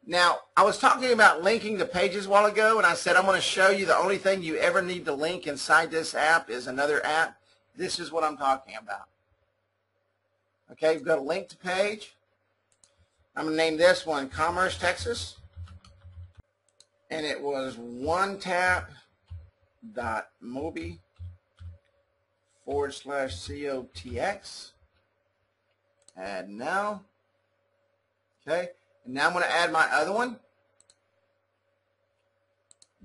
Now, I was talking about linking the pages a while ago, and I said I'm going to show you the only thing you ever need to link inside this app is another app. This is what I'm talking about. Okay, we've got a link to page. I'm going to name this one Commerce, Texas. And it was onetap.mobi/COTX. Add now. Okay. And now I'm going to add my other one,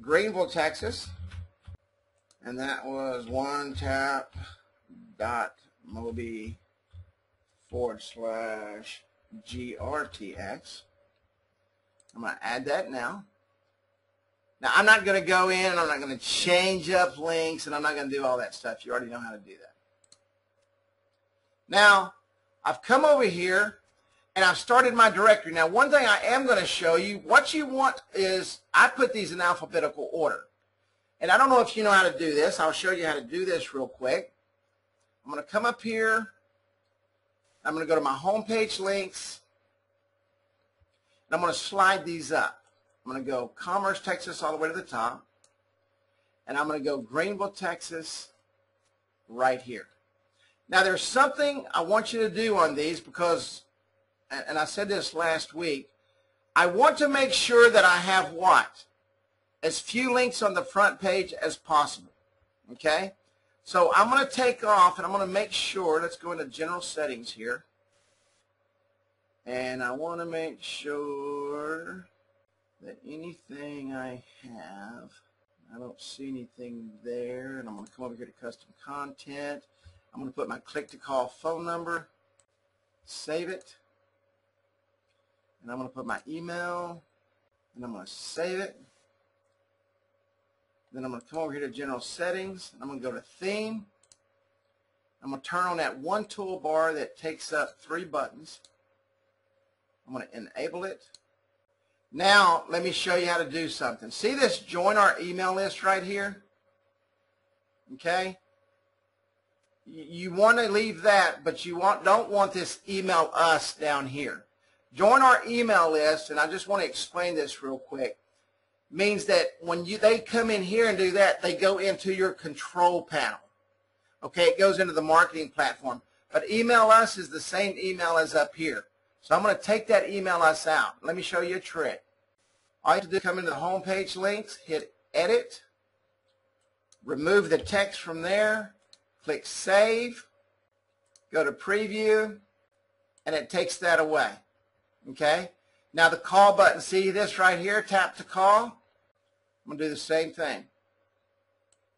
Greenville, Texas, and that was onetap.mobi/GRTX. I'm going to add that now. Now I'm not going to go in and I'm not going to change up links and I'm not going to do all that stuff. You already know how to do that. Now I've come over here and I've started my directory. Now, one thing I am going to show you, what you want is, I put these in alphabetical order. And I don't know if you know how to do this. I'll show you how to do this real quick. I'm going to come up here. I'm going to go to my home page links. And I'm going to slide these up. I'm going to go Commerce, Texas, all the way to the top. And I'm going to go Greenville, Texas, right here. Now, there's something I want you to do on these because, and I said this last week, I want to make sure that I have what? As few links on the front page as possible. Okay? So I'm going to take off and I'm going to make sure, let's go into general settings here. And I want to make sure that anything I have, I don't see anything there. And I'm going to come over here to custom content. I'm going to put my click to call phone number, save it. And I'm going to put my email, and I'm going to save it. Then I'm going to come over here to General Settings, and I'm going to go to Theme. I'm going to turn on that one toolbar that takes up 3 buttons. I'm going to enable it. Now, let me show you how to do something. See this Join Our Email List right here? Okay? You want to leave that, but you don't want this Email Us down here. Join our email list, and I just want to explain this real quick, means that when they come in here and do that, they go into your control panel. Okay, it goes into the marketing platform. But email us is the same email as up here. So I'm going to take that email us out. Let me show you a trick. All you have to do is come into the home page links, hit edit, remove the text from there, click save, go to preview, and it takes that away. Okay, now the call button, see this right here, tap to call. I'm going to do the same thing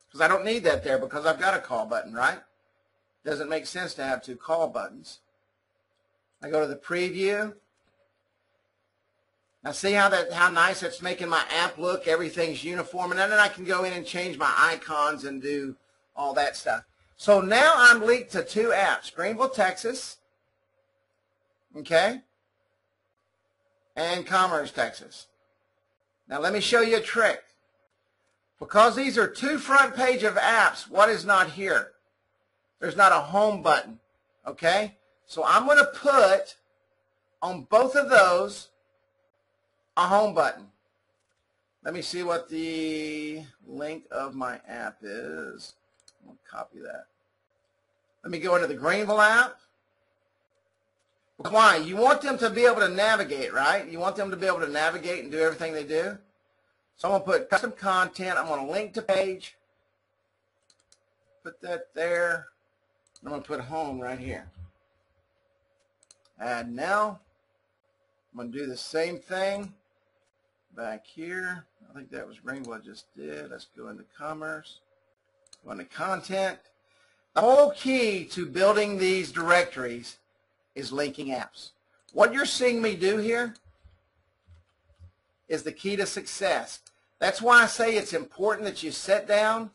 because I don't need that there because I've got a call button, right? Doesn't make sense to have 2 call buttons. I go to the preview. Now see how nice it's making my app look, everything's uniform, and then I can go in and change my icons and do all that stuff. So now I'm linked to 2 apps, Greenville, Texas, okay, and Commerce, Texas. Now let me show you a trick. Because these are 2 front page of apps, what is not here? There's not a home button, okay? So I'm going to put on both of those a home button. Let me see what the link of my app is. I'm going to copy that. Let me go into the Greenville app. Why? You want them to be able to navigate, right? You want them to be able to navigate and do everything they do. So I'm going to put custom content. I'm going to link to page. Put that there. I'm going to put home right here. Add now. I'm going to do the same thing back here. I think that was Greenville I just did. Let's go into commerce. Go into content. The whole key to building these directories is linking apps. What you're seeing me do here is the key to success. That's why I say it's important that you sit down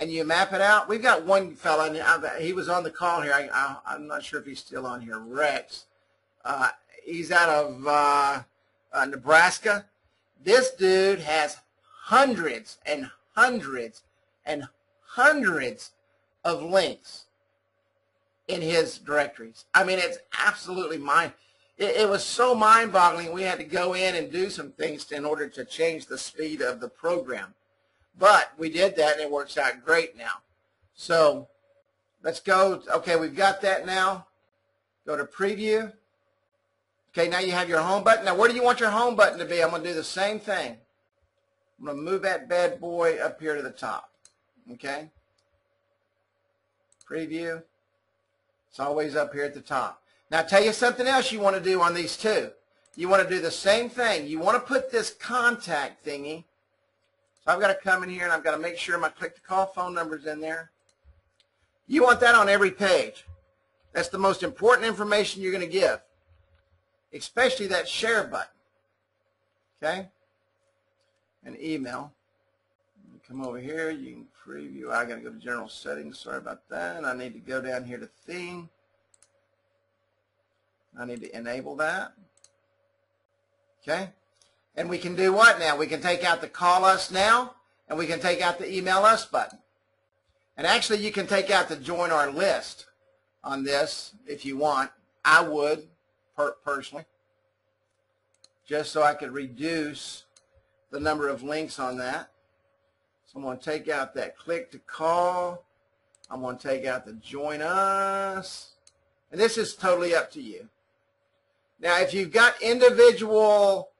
and you map it out. We've got one fella, and he was on the call here. I'm not sure if he's still on here. Rex. He's out of Nebraska. This dude has hundreds and hundreds and hundreds of links in his directories. I mean, it's absolutely it was so mind-boggling. We had to go in and do some things in order to change the speed of the program. But we did that, and it works out great now. So let's go. Okay, we've got that now. Go to preview. Okay, now you have your home button. Now, where do you want your home button to be? I'm going to do the same thing. I'm going to move that bad boy up here to the top. Okay? Preview. It's always up here at the top. Now, I'll tell you something else you want to do on these two. You want to do the same thing. You want to put this contact thingy. So I've got to come in here, and I've got to make sure my click-to-call phone number is in there. You want that on every page. That's the most important information you're going to give, especially that share button. Okay? And email. Come over here. You can preview. I got to go to general settings. Sorry about that. I need to go down here to theme. I need to enable that. Okay? And we can do what now? We can take out the call us now, and we can take out the email us button. And actually, you can take out the join our list on this if you want. I would, personally, just so I could reduce the number of links on that. So I'm going to take out that click to call. I'm going to take out the join us. And this is totally up to you. Now, if you've got individual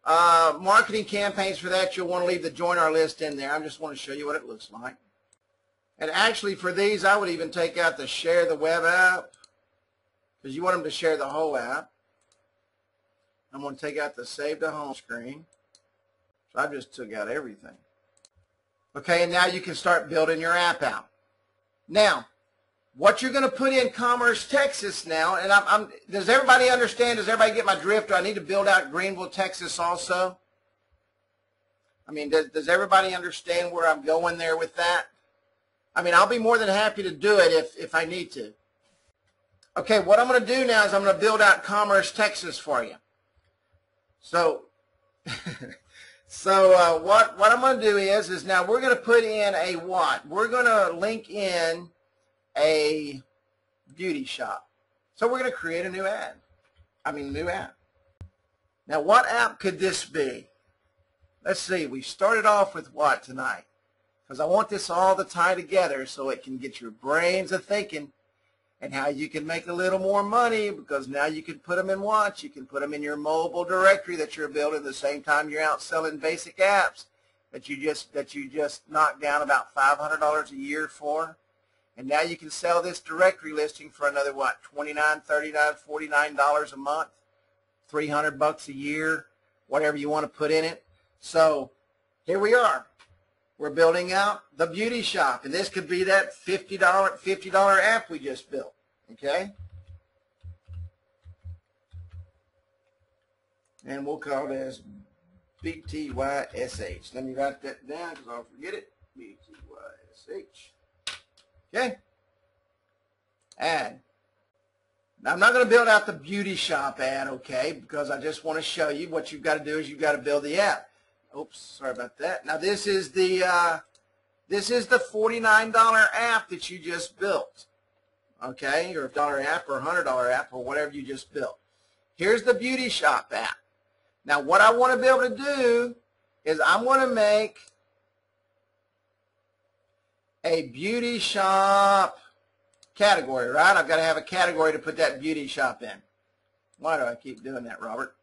marketing campaigns for that, you'll want to leave the join our list in there. I just want to show you what it looks like. And actually, for these, I would even take out the share the web app, because you want them to share the whole app. I'm going to take out the save to home screen. So I just took out everything. Okay, and now you can start building your app out. Now, what you're going to put in Commerce, Texas now, and does everybody understand? Does everybody get my drift? Do I need to build out Greenville, Texas also? I mean, does everybody understand where I'm going there with that? I mean, I'll be more than happy to do it if I need to. Okay, what I'm going to do now is I'm going to build out Commerce, Texas for you. So, what I'm going to do is now we're going to put in a what? We're going to link in a beauty shop. So we're going to create a new ad. New app. Now, what app could this be? Let's see. We started off with what tonight? Because I want this all to tie together so it can get your brains a thinking and how you can make a little more money, because now you can put them in what? You can put them in your mobile directory that you're building the same time you're out selling basic apps that you just knocked down about $500 a year for. And now you can sell this directory listing for another what? $29, $39, $49 a month, $300 a year, whatever you want to put in it. So here we are. We're building out the beauty shop, and this could be that $50 app we just built, okay? And we'll call this BTYSH. Let me write that down because I'll forget it. BTYSH. Okay? Ad. Now, I'm not going to build out the beauty shop ad, okay, because I just want to show you what you've got to do is you've got to build the app. Oops, sorry about that. Now this is the $49 app that you just built, okay, or $1 app or $100 app or whatever you just built. Here's the beauty shop app. Now what I want to be able to do is I'm going to make a beauty shop category, right? I've got to have a category to put that beauty shop in. Why do I keep doing that, Robert?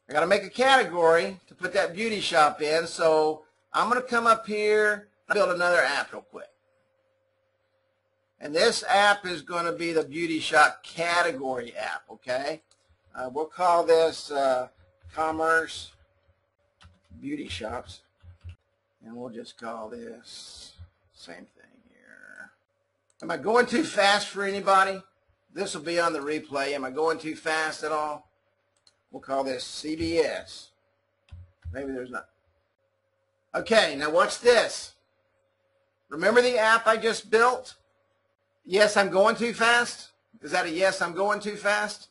I got to make a category to put that beauty shop in, so I'm going to come up here and build another app real quick. And this app is going to be the beauty shop category app, okay? We'll call this Commerce Beauty Shops, and we'll just call this same thing here. Am I going too fast for anybody? This will be on the replay. Am I going too fast at all? We'll call this CBS. Maybe there's not. Okay, now watch this. Remember the app I just built? Yes, I'm going too fast? Is that a yes, I'm going too fast?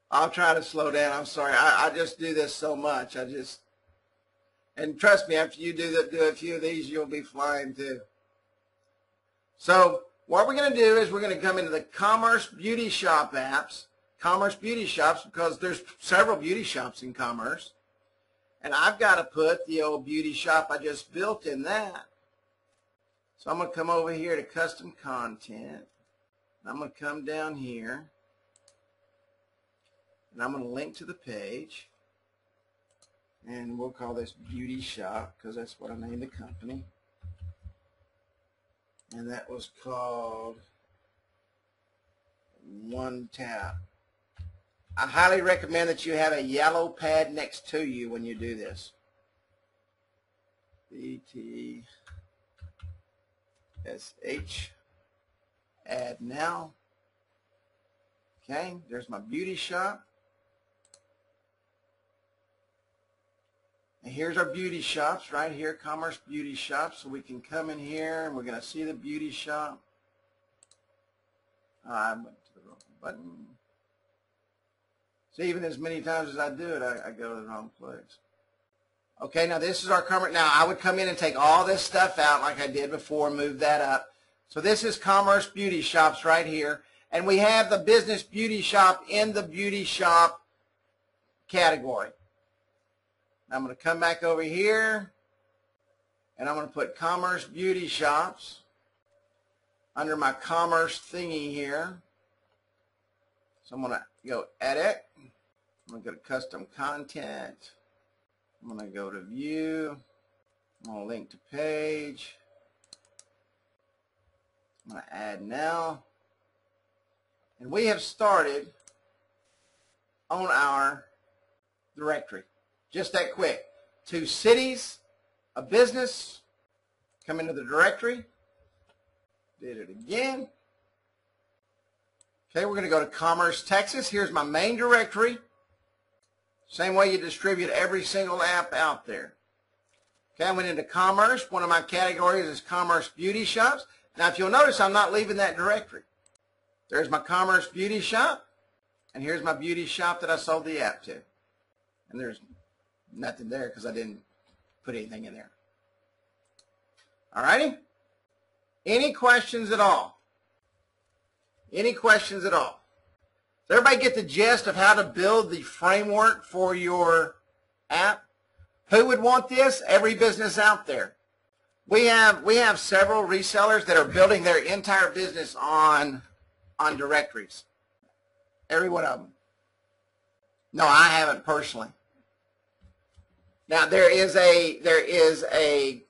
I'll try to slow down. I'm sorry. I just do this so much. And trust me, after you do a few of these, you'll be flying too. So what we're going to do is we're going to come into the Commerce Beauty Shop apps, Commerce Beauty Shops, because there's several beauty shops in Commerce. And I've got to put the old beauty shop I just built in that. So I'm going to come over here to Custom Content. I'm going to come down here. And I'm going to link to the page. And we'll call this Beauty Shop because that's what I named the company. And that was called One Tap. I highly recommend that you have a yellow pad next to you when you do this. BTSH. Add now. Okay, there's my beauty shop. And here's our beauty shops right here, Commerce Beauty Shops. So we can come in here and we're going to see the beauty shop. I went to the wrong button. See, even as many times as I do it, I go to the wrong place. Okay, now this is our Commerce. Now I would come in and take all this stuff out like I did before, move that up. So this is Commerce Beauty Shops right here. And we have the Business Beauty Shop in the Beauty Shop category. I'm going to come back over here, and I'm going to put Commerce Beauty Shops under my Commerce thingy here. So I'm going to go Edit. I'm going to go to Custom Content. I'm going to go to View. I'm going to link to Page. I'm going to Add Now. And we have started on our directory. Just that quick. 2 cities, a business, come into the directory, did it again. Okay, we're going to go to Commerce, Texas. Here's my main directory. Same way you distribute every single app out there. Okay, I went into Commerce. One of my categories is Commerce Beauty Shops. Now, if you'll notice, I'm not leaving that directory. There's my Commerce Beauty Shop, and here's my beauty shop that I sold the app to. And there's nothing there because I didn't put anything in there. All righty? Any questions at all? Any questions at all? Does everybody get the gist of how to build the framework for your app? Who would want this? Every business out there. We have several resellers that are building their entire business on directories. Every one of them. No, I haven't personally. Now there is a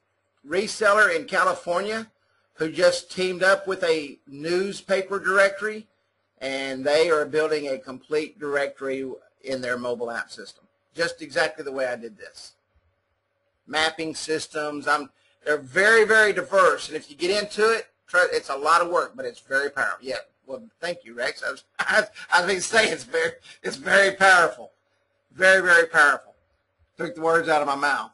reseller in California who just teamed up with a newspaper directory, and they are building a complete directory in their mobile app system, just exactly the way I did this. Mapping systems. They're very, very diverse, and if you get into it, it's a lot of work, but it's very powerful. Yeah. Well, thank you, Rex. I was going to say it's very powerful, very, very powerful. Took the words out of my mouth.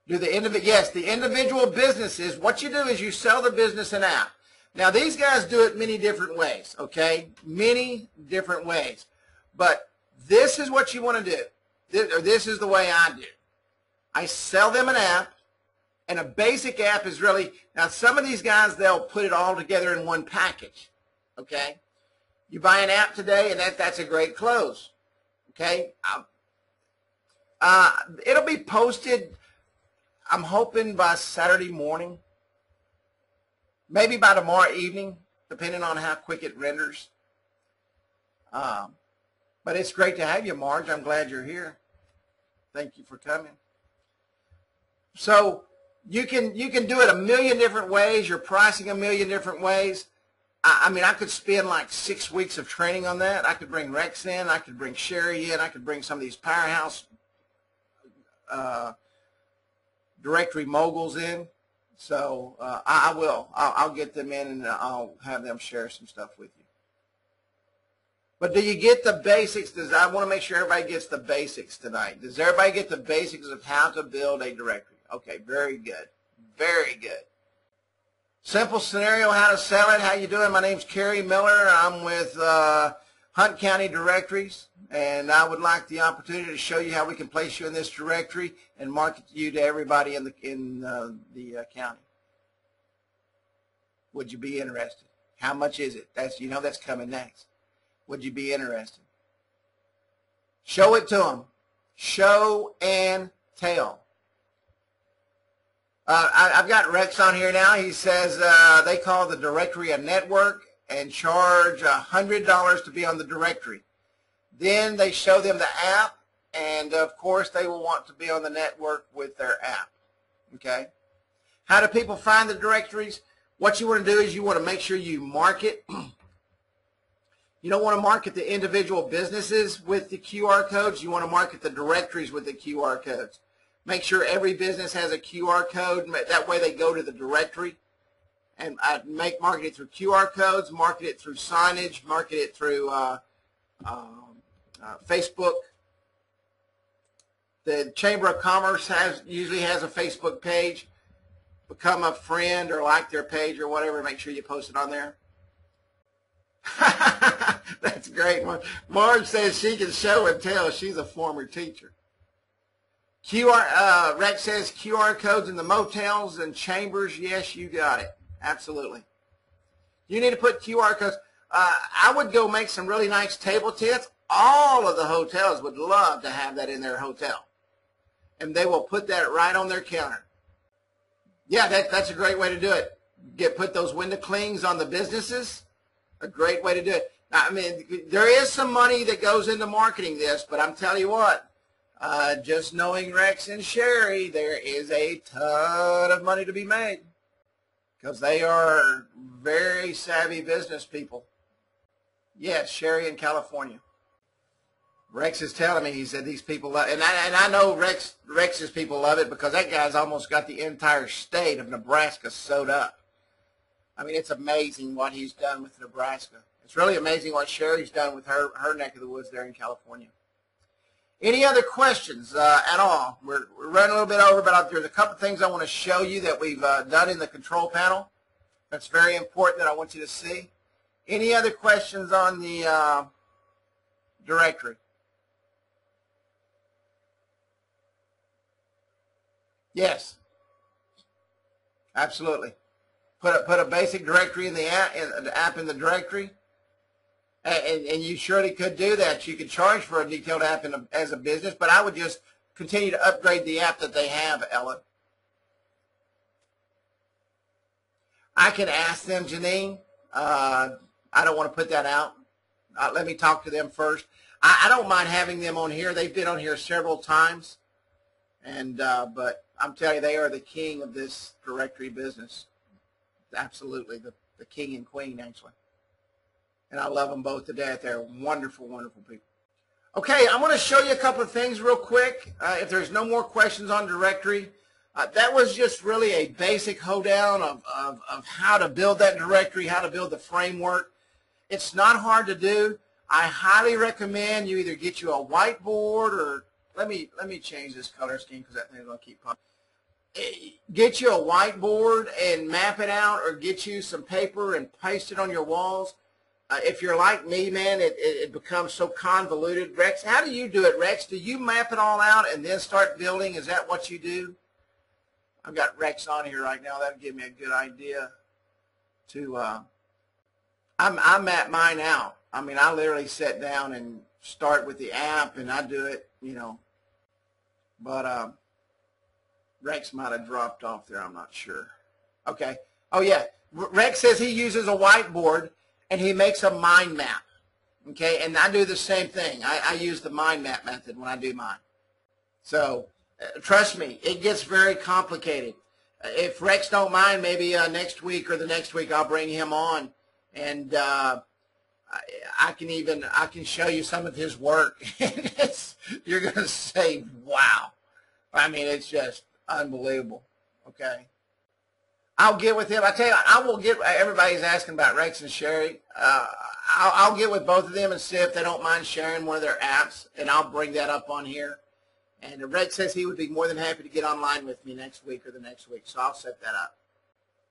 Yes, the individual businesses. What you do is you sell the business an app. Now these guys do it many different ways. Okay, many different ways. But this is what you want to do. This is the way I do. I sell them an app, and a basic app is really, now some of these guys, they'll put it all together in one package. Okay, you buy an app today, and that's a great close. Okay, it'll be posted, I'm hoping by Saturday morning, maybe by tomorrow evening, depending on how quick it renders. But it's great to have you, Marge. I'm glad you're here. Thank you for coming. So you can do it a million different ways. You're pricing a million different ways. I mean, I could spend like 6 weeks of training on that. I could bring Rex in. I could bring Sherry in. I could bring some of these powerhouse directory moguls in. So I will. I'll get them in, and I'll have them share some stuff with you. But do you get the basics? I want to make sure everybody gets the basics tonight. Does everybody get the basics of how to build a directory? Okay, very good. Very good. Simple scenario, how to sell it. How you doing? My name's Kerry Miller. I'm with Hunt County Directories, and I would like the opportunity to show you how we can place you in this directory and market you to everybody in the county. Would you be interested? How much is it? That's coming next. Would you be interested? Show it to them. Show and tell. I've got Rex on here now. He says they call the directory a network and charge $100 to be on the directory. Then they show them the app, and of course they will want to be on the network with their app. Okay? How do people find the directories? What you want to do is you want to make sure you market. You don't want to market the individual businesses with the QR codes. You want to market the directories with the QR codes. Make sure every business has a QR code. That way they go to the directory. And market it through QR codes, market it through signage, market it through Facebook. The Chamber of Commerce usually has a Facebook page. Become a friend or like their page or whatever. Make sure you post it on there. That's great. Marge says she can show and tell. She's a former teacher. Rex says QR codes in the motels and chambers. Yes, you got it. Absolutely. You need to put QR codes. I would go make some really nice table tents. All of the hotels would love to have that in their hotel. And they will put that right on their counter. Yeah, that's a great way to do it. Put those window clings on the businesses. A great way to do it. I mean, there is some money that goes into marketing this, but I'm telling you what, just knowing Rex and Sherry, there is a ton of money to be made because they are very savvy business people. Yes, Sherry in California. Rex is telling me, he said these people love it. And I know Rex's people love it because that guy's almost got the entire state of Nebraska sewed up. I mean, it's amazing what he's done with Nebraska. It's really amazing what Sherry's done with her neck of the woods there in California. Any other questions at all? We're running a little bit over, but there's a couple things I want to show you that we've done in the control panel. That's very important that I want you to see. Any other questions on the directory? Yes. Absolutely. Put a basic directory in the app in the directory, and you surely could do that. You could charge for a detailed app as a business, but I would just continue to upgrade the app that they have, Ellen. I can ask them, Janine. I don't want to put that out. Let me talk to them first. I don't mind having them on here. They've been on here several times, and but I'm telling you, they are the king of this directory business. Absolutely, the king and queen, actually. And I love them both to death. They're wonderful, wonderful people. Okay, I'm going to show you a couple of things real quick. If there's no more questions on directory, that was just really a basic hoedown of how to build that directory, how to build the framework. It's not hard to do. I highly recommend you either get you a whiteboard or let me change this color scheme because that thing's going to keep popping. Get you a whiteboard and map it out, or get you some paper and paste it on your walls. If you're like me, man, it becomes so convoluted. Rex, how do you do it, Rex? Do you map it all out and then start building? Is that what you do? I've got Rex on here right now. That'll give me a good idea to I map mine out. I mean, I literally sit down and start with the app, and I do it, you know. But Rex might have dropped off there. I'm not sure. Okay. Oh, yeah. Rex says he uses a whiteboard, and he makes a mind map. Okay. And I do the same thing. I use the mind map method when I do mine. So trust me, it gets very complicated. If Rex don't mind, maybe next week or the next week I'll bring him on, and I can show you some of his work. You're going to say, wow. I mean, it's just unbelievable. Okay. I'll get with him. I tell you, I will get. Everybody's asking about Rex and Sherry. I'll get with both of them and see if they don't mind sharing one of their apps, and I'll bring that up on here. And Rick says he would be more than happy to get online with me next week or the next week, so I'll set that up.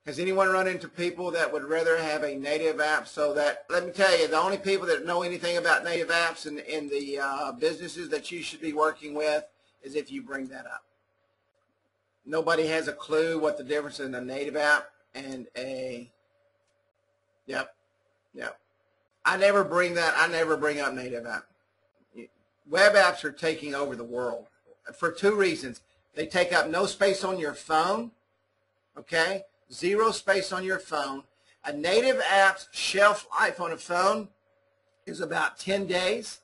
Has anyone run into people that would rather have a native app? So that, let me tell you, the only people that know anything about native apps in the businesses that you should be working with is if you bring that up. Nobody has a clue what the difference in a native app and a, yep. I never bring up native app. Web apps are taking over the world for two reasons. They take up no space on your phone, okay? 0 space on your phone. A native app's shelf life on a phone is about 10 days.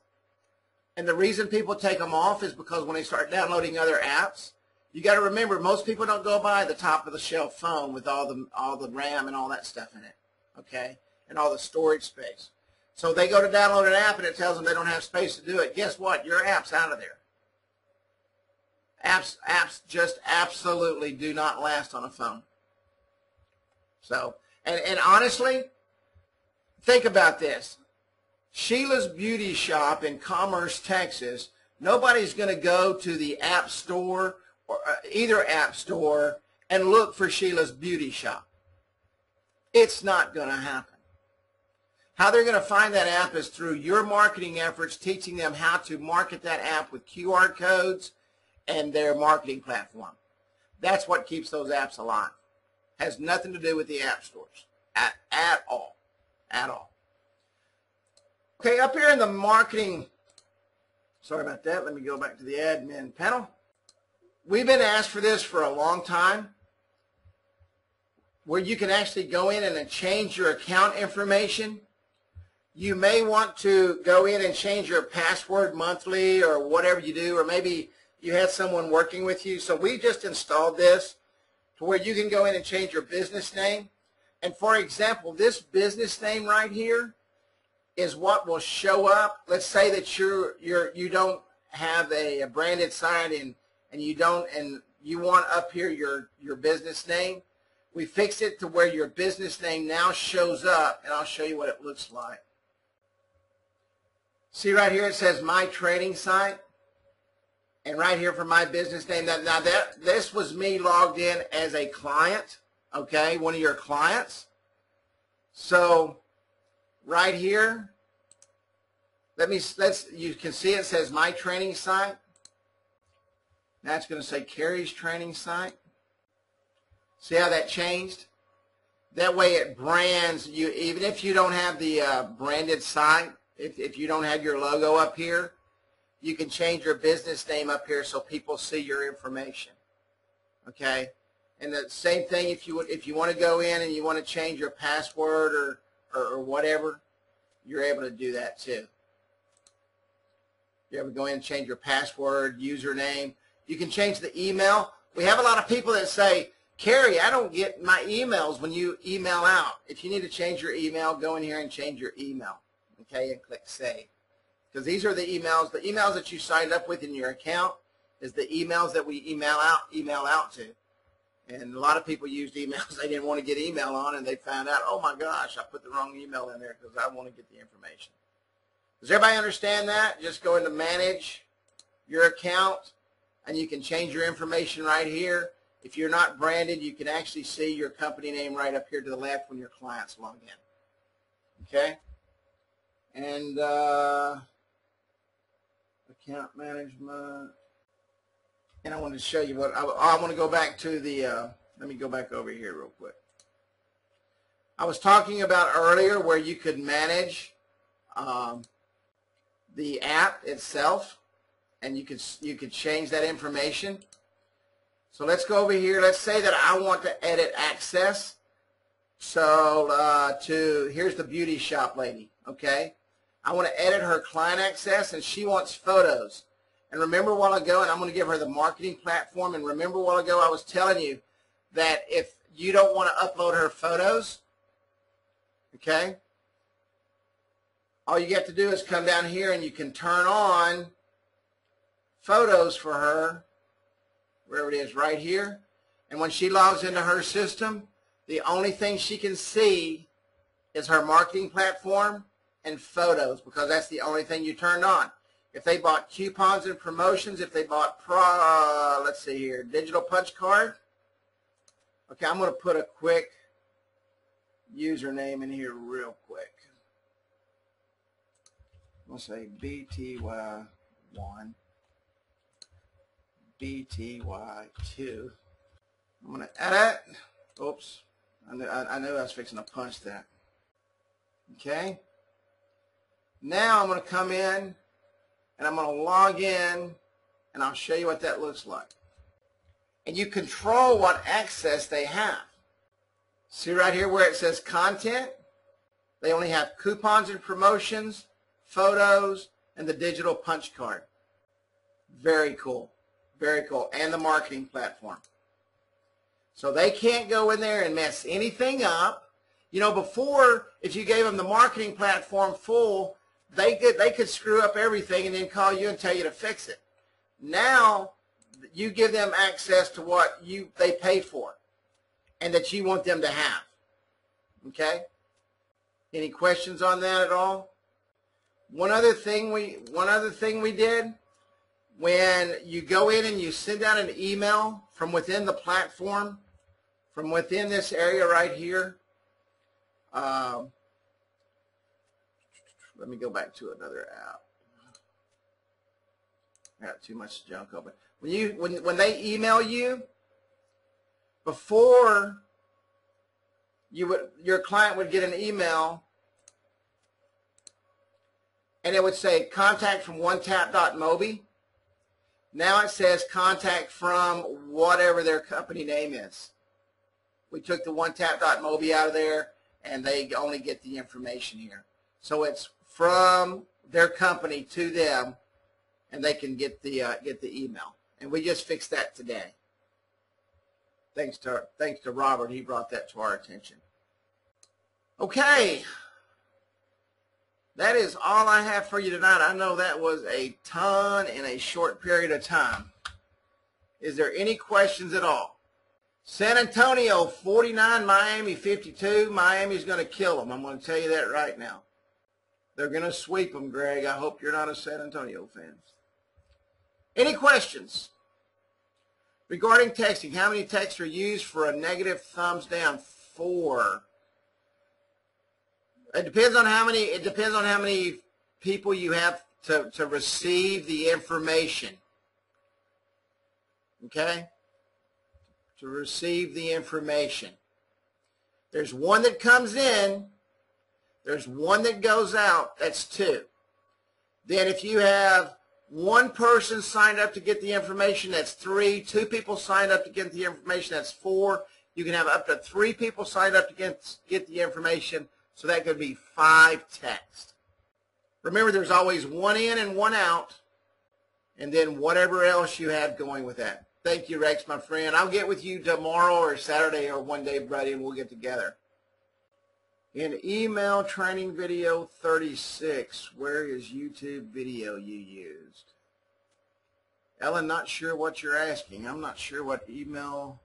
And the reason people take them off is because when they start downloading other apps, you got to remember, most people don't go buy the top of the shelf phone with all the RAM and all that stuff in it, okay, and all the storage space. So they go to download an app and it tells them they don't have space to do it. Guess what? Your app's out of there. Apps just absolutely do not last on a phone. So, and honestly, think about this. Sheila's Beauty Shop in Commerce, Texas, nobody's going to go to the app store or either app store and look for Sheila's Beauty Shop. It's not going to happen. How they're going to find that app is through your marketing efforts, teaching them how to market that app with QR codes and their marketing platform. That's what keeps those apps alive. Has nothing to do with the app stores at all. Okay, up here in the marketing, sorry about that, let me go back to the admin panel. We've been asked for this for a long time, where you can actually go in and then change your account information. You may want to go in and change your password monthly or whatever you do, or maybe you had someone working with you. So we just installed this to where you can go in and change your business name. And for example, this business name right here is what will show up. Let's say that you don't have a branded site and you want up here your business name. We fixed it to where your business name now shows up, and I'll show you what it looks like. See right here it says My Training Site, and right here for my business name. Now this was me logged in as a client, okay, one of your clients. So right here, you can see it says My Training Site. Now it's going to say Carrie's Training Site. See how that changed? That way it brands you, even if you don't have the branded site, if you don't have your logo up here, you can change your business name up here so people see your information. Okay? And the same thing if you want to go in and you want to change your password or whatever, you're able to do that too. You're able to go in and change your password, username. You can change the email. We have a lot of people that say, Carrie, I don't get my emails when you email out. If you need to change your email, go in here and change your email. Okay, and click Save. Because these are the emails that you signed up with in your account is the emails that we email out to. And a lot of people used emails they didn't want to get email on, and they found out, oh my gosh, I put the wrong email in there because I want to get the information. Does everybody understand that? Just go into Manage Your Account, and you can change your information right here. If you're not branded, you can actually see your company name right up here to the left when your clients log in. Okay? And account management. And I want to show you what, I want to go back to the, let me go back over here real quick. I was talking about earlier where you could manage the app itself, and you could change that information. So let's go over here. Let's say that I want to edit access. So here's the beauty shop lady, okay? I want to edit her client access, and she wants photos. And remember a while ago, and I'm going to give her the marketing platform, and remember a while ago I was telling you that if you don't want to upload her photos, okay, all you have to do is come down here and you can turn on photos for her, wherever it is, right here. And when she logs into her system, the only thing she can see is her marketing platform and photos, because that's the only thing you turned on. if they bought coupons and promotions, if they bought, let's see here, digital punch card. Okay, I'm going to put a quick username in here real quick. I'm going to say BTY1, BTY2. I'm going to edit. Oops. I knew I was fixing to punch that. Okay. Now I'm going to come in and I'm going to log in and I'll show you what that looks like. And you control what access they have. See right here where it says content? They only have coupons and promotions, photos, and the digital punch card. Very cool. Very cool. And the marketing platform. So they can't go in there and mess anything up. You know, before, if you gave them the marketing platform full, they could screw up everything and then call you and tell you to fix it. Now, you give them access to what they pay for and that you want them to have. Okay? Any questions on that at all? One other thing we did, when you go in and you send out an email from within the platform, from within this area right here, let me go back to another app. I got too much junk open. When they email you, before your client would get an email and it would say contact from onetap.mobi. Now it says contact from whatever their company name is. We took the onetap.mobi out of there and they only get the information here. So it's from their company to them and they can get the email. And we just fixed that today. Thanks to Robert, he brought that to our attention. Okay, that is all I have for you tonight. I know that was a ton in a short period of time. Is there any questions at all? San Antonio 49, Miami 52. Miami's going to kill them. I'm going to tell you that right now. They're going to sweep them, Greg. I hope you're not a San Antonio fan. Any questions? Regarding texting, how many texts are used for a negative thumbs down? 4. It depends on how many people you have to receive the information. Okay? To receive the information. There's one that comes in. There's one that goes out. That's 2. Then if you have one person signed up to get the information, that's 3. 2 people signed up to get the information, that's 4. You can have up to 3 people signed up to get the information, so that could be 5 texts. Remember, there's always one in and one out, and then whatever else you have going with that. Thank you, Rex, my friend. I'll get with you tomorrow or Saturday or one day, buddy, and we'll get together. In email training video 36, where is YouTube video you used? Ellen, not sure what you're asking. I'm not sure what email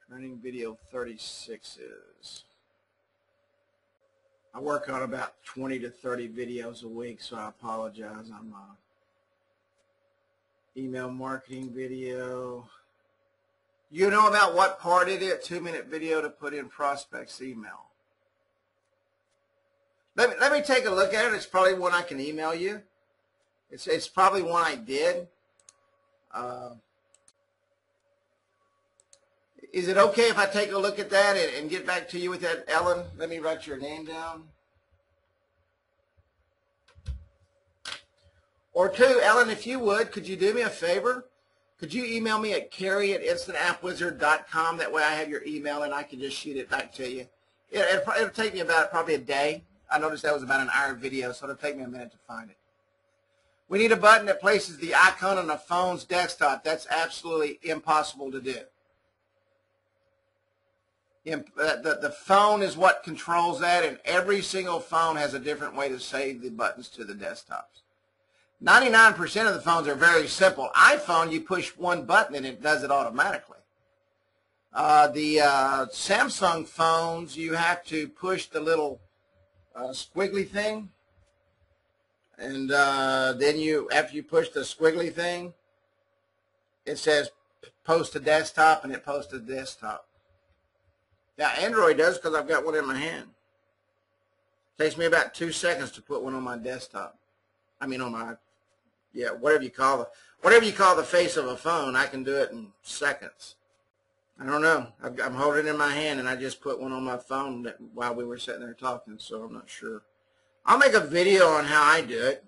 training video 36 is. I work on about 20 to 30 videos a week, so I apologize. I'm email marketing video. You know about what part it is? 2-minute video to put in prospects email. Let me take a look at it. It's probably one I can email you. It's probably one I did. Is it okay if I take a look at that and get back to you with that, Ellen? Let me write your name down. Or 2, Ellen, if you would, could you do me a favor? Could you email me at Carrie@InstantAppWizard.com? That way I have your email and I can just shoot it back to you. It'll take me probably a day. I noticed that was about an hour video, so it'll take me a minute to find it. We need a button that places the icon on a phone's desktop. That's absolutely impossible to do. The phone is what controls that, and every single phone has a different way to save the buttons to the desktops. 99% of the phones are very simple. iPhone, you push one button and it does it automatically. The Samsung phones, you have to push the little squiggly thing, And then after you push the squiggly thing, it says post to desktop, and it posts to desktop. Yeah, Android does, because I've got one in my hand. It takes me about 2 seconds to put one on my desktop. I mean on my, yeah, whatever you call the face of a phone, I can do it in seconds. I don't know. I'm holding it in my hand, and I just put one on my phone while we were sitting there talking, so I'm not sure. I'll make a video on how I do it.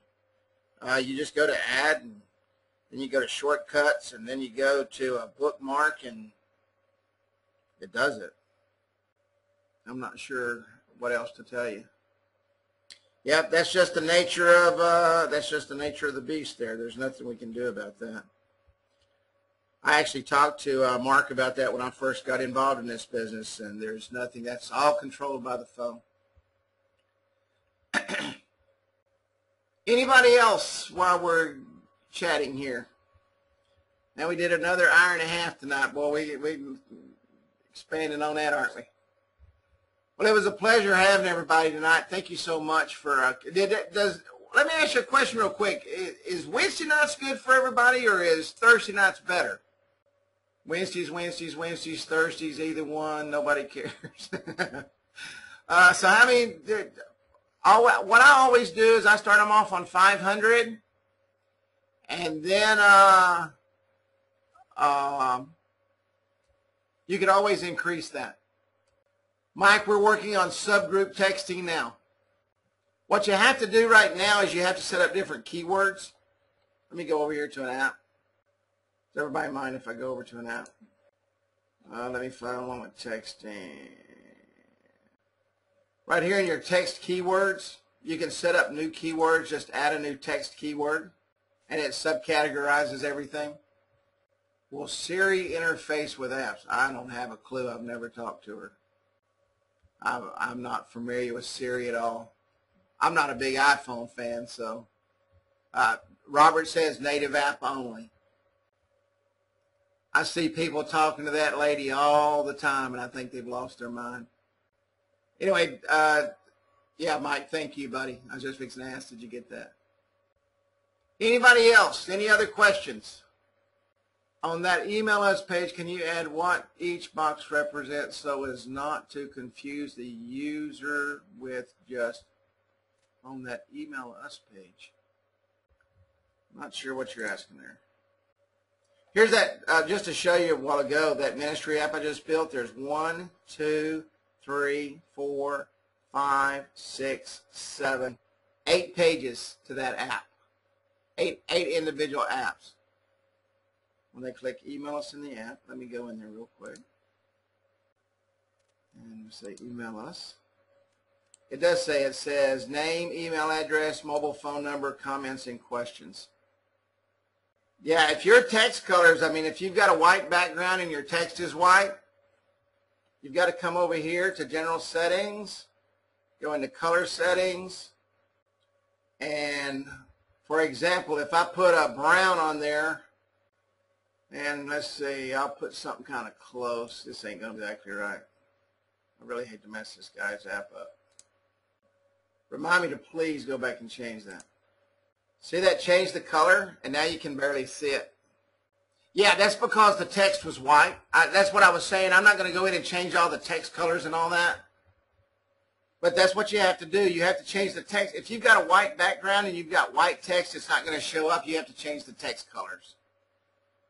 You just go to Add, and then you go to Shortcuts, and then you go to a bookmark, and it does it. I'm not sure what else to tell you. Yep, that's just the nature of the beast there. There's nothing we can do about that. I actually talked to Mark about that when I first got involved in this business, and there's nothing. That's all controlled by the phone. Anybody else while we're chatting here? Now we did another hour and a half tonight. Boy, we expanding on that, aren't we? Well, it was a pleasure having everybody tonight. Thank you so much for. Let me ask you a question real quick. Is Wednesday nights good for everybody, or is Thursday nights better? Wednesdays, Thursdays, either one. Nobody cares. So I mean, what I always do is I start them off on 500, and then you could always increase that. Mike, we're working on subgroup texting now. What you have to do right now is you have to set up different keywords. Let me go over here to an app. Does everybody mind if I go over to an app? Let me find one with texting. Right here in your text keywords, you can set up new keywords. Just add a new text keyword, and it subcategorizes everything. Will Siri interface with apps? I don't have a clue. I've never talked to her. I'm not familiar with Siri at all. I'm not a big iPhone fan, so Robert says native app only. I see people talking to that lady all the time, and I think they've lost their mind. Anyway, yeah, Mike, thank you, buddy. I was just fixing to ask, did you get that? Anybody else? Any other questions? On that email us page, can you add what each box represents so as not to confuse the user with just on that email us page? I'm not sure what you're asking there. Here's that, just to show you a while ago, that ministry app I just built. There's 1, 2, 3, 4, 5, 6, 7, 8 pages to that app. Eight individual apps. When they click email us in the app, let me go in there real quick and say email us. It does say, it says name, email address, mobile phone number, comments, and questions. Yeah, if your text colors, I mean, if you've got a white background and your text is white, you've got to come over here to general settings, go into color settings, and for example, if I put a brown on there, and let's see, I'll put something kind of close. This ain't going to be exactly right. I really hate to mess this guy's app up. Remind me to please go back and change that. See that changed the color, and now you can barely see it. Yeah, that's because the text was white. That's what I was saying. I'm not going to go in and change all the text colors and all that. But that's what you have to do. You have to change the text. If you've got a white background and you've got white text, it's not going to show up. You have to change the text colors.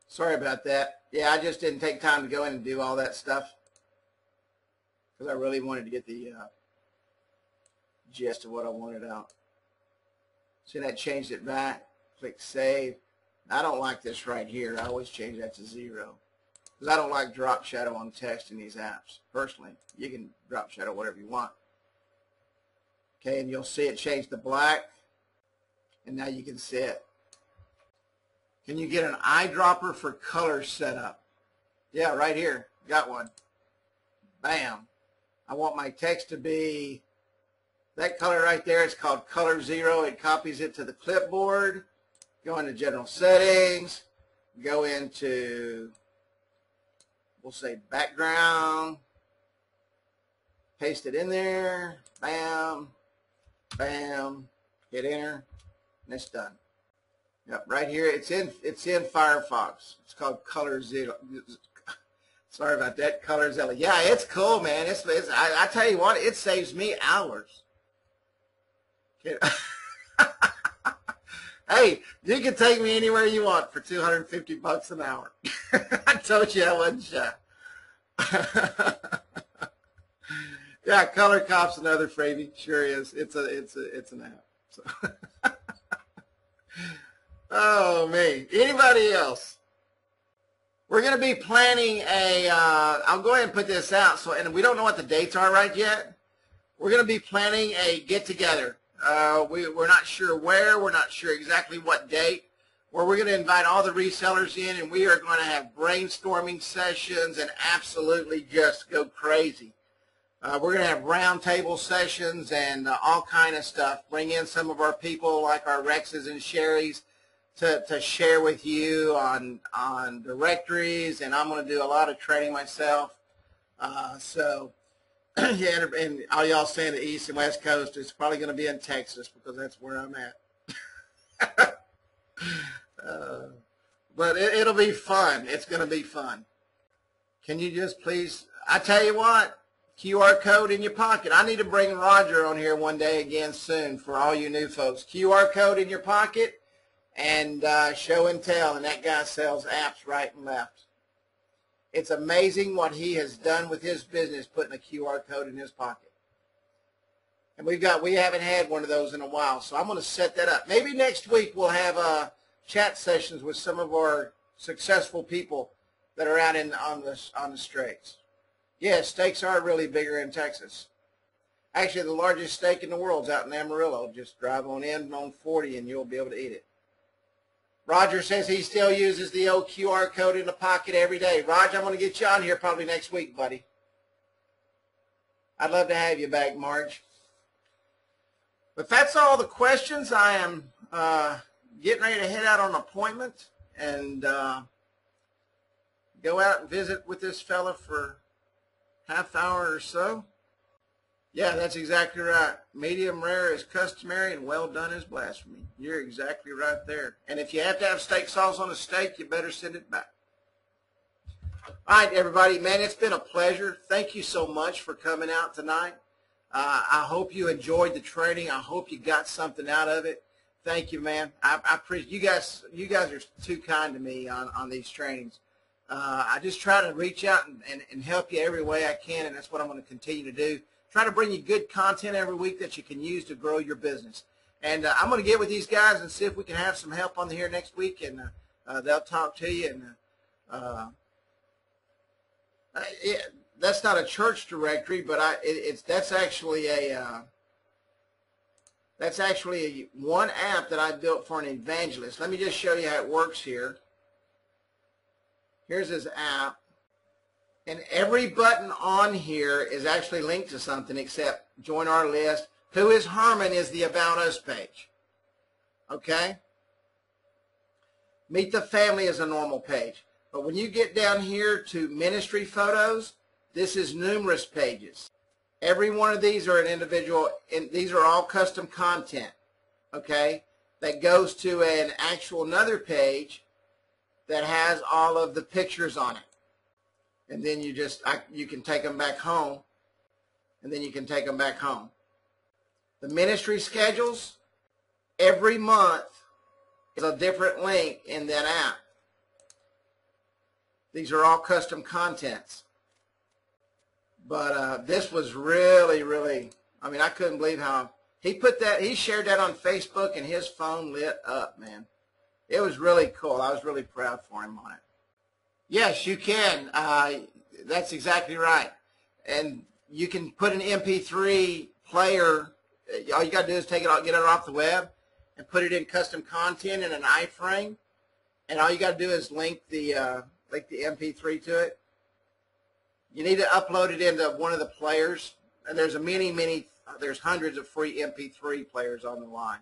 Sorry about that. Yeah, I just didn't take time to go in and do all that stuff because I really wanted to get the gist of what I wanted out. See, that changed it back. Click Save. I don't like this right here. I always change that to 0 because I don't like drop shadow on text in these apps. Personally, you can drop shadow whatever you want. Okay, and you'll see it change to black, and now you can see it. Can you get an eyedropper for color setup? Yeah, right here. Got one. Bam. I want my text to be that color right there. It's called color 0. It copies it to the clipboard. Go into general settings. Go into, we'll say background. Paste it in there. Bam. Bam. Hit enter. and it's done. Yep, right here. It's in Firefox. It's called ColorZilla. Sorry about that, ColorZilla. Yeah, it's cool, man. I tell you what, it saves me hours. Hey, you can take me anywhere you want for $250 an hour. I told you I wasn't shy. Yeah, Color Cop's another freebie. Sure is. It's an app. So. Oh me. Anybody else? We're going to be planning a. I'll go ahead and put this out. So, and we don't know what the dates are right yet. We're going to be planning a get together. We're not sure where. We're not sure exactly what date. Where we're going to invite all the resellers in, and we are going to have brainstorming sessions and absolutely just go crazy. We're going to have roundtable sessions and all kind of stuff. Bring in some of our people like our Rexes and Sherrys to share with you on directories, and I'm going to do a lot of training myself. So, yeah, and all y'all saying the East and West Coast, it's probably going to be in Texas because that's where I'm at. But it'll be fun. It's going to be fun. Can you just please, I tell you what, QR code in your pocket. I need to bring Roger on here one day again soon for all you new folks. QR code in your pocket and show and tell, and that guy sells apps right and left. It's amazing what he has done with his business putting a QR code in his pocket. And we haven't had one of those in a while, so I'm going to set that up. Maybe next week we'll have chat sessions with some of our successful people that are out on the straits. Yeah, steaks are really bigger in Texas. Actually, the largest steak in the world is out in Amarillo. Just drive on in on 40 and you'll be able to eat it. Roger says he still uses the old QR code in the pocket every day. Roger, I'm going to get you on here probably next week, buddy. I'd love to have you back, Marge. But that's all the questions. I am getting ready to head out on an appointment and go out and visit with this fella for half hour or so. Yeah, that's exactly right. Medium rare is customary and well done is blasphemy. You're exactly right there. And if you have to have steak sauce on a steak, you better send it back. All right, everybody. Man, it's been a pleasure. Thank you so much for coming out tonight. I hope you enjoyed the training. I hope you got something out of it. Thank you, man. I appreciate you guys. You guys are too kind to me on these trainings. I just try to reach out and help you every way I can, and that's what I'm going to continue to do. Try to bring you good content every week that you can use to grow your business. And I'm going to get with these guys and see if we can have some help on here next week, and they'll talk to you. And that's not a church directory, but that's actually one app that I built for an evangelist. Let me just show you how it works here. Here's his app. And every button on here is actually linked to something except join our list. Who is Herman is the About Us page. Okay? Meet the Family is a normal page. But when you get down here to ministry photos, this is numerous pages. Every one of these are an individual, and these are all custom content. Okay? That goes to an actual another page that has all of the pictures on it. And then you can take them back home, and then you can take them back home. The ministry schedules, every month is a different link in that app. These are all custom contents. But this was really, really, I mean, I couldn't believe how he put that, he shared that on Facebook, and his phone lit up, man. It was really cool. I was really proud for him on it. Yes, you can. That's exactly right. And you can put an MP3 player. All you got to do is take it out, get it off the web, and put it in custom content in an iframe. And all you got to do is link the MP3 to it. You need to upload it into one of the players. And there's there's hundreds of free MP3 players on the line.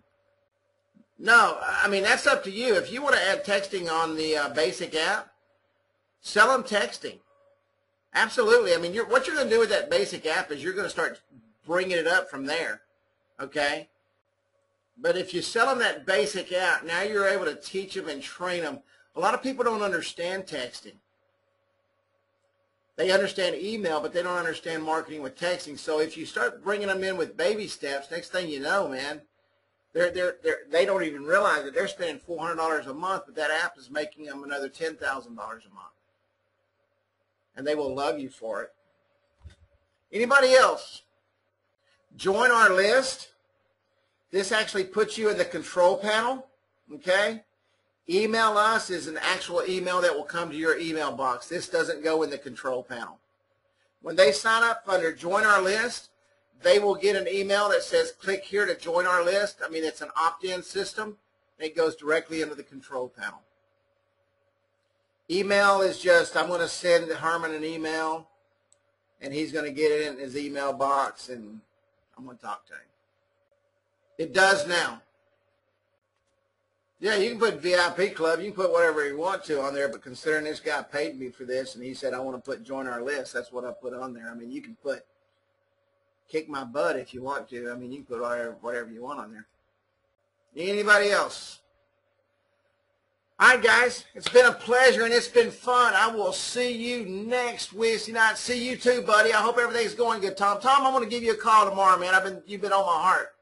No, I mean, that's up to you. If you want to add texting on the basic app, sell them texting. Absolutely. I mean, what you're going to do with that basic app is you're going to start bringing it up from there. Okay? But if you sell them that basic app, now you're able to teach them and train them. A lot of people don't understand texting. They understand email, but they don't understand marketing with texting. So if you start bringing them in with baby steps, next thing you know, man, they don't even realize that they're spending $400 a month, but that app is making them another $10,000 a month. And they will love you for it. Anybody else? Join our list. This actually puts you in the control panel, okay? Email us is an actual email that will come to your email box. This doesn't go in the control panel. When they sign up under Join Our List, they will get an email that says click here to join our list. I mean, it's an opt-in system. It goes directly into the control panel. Email is just, I'm going to send Herman an email, and he's going to get it in his email box, and I'm going to talk to him. It does now. Yeah, you can put VIP Club. You can put whatever you want to on there, but considering this guy paid me for this, and he said, I want to put join our list, that's what I put on there. I mean, you can put kick my butt if you want to. I mean, you can put whatever you want on there. Anybody else? All right, guys, it's been a pleasure, and it's been fun. I will see you next Wednesday night. See you too, buddy. I hope everything's going good, Tom. Tom, I'm going to give you a call tomorrow, man. You've been on my heart.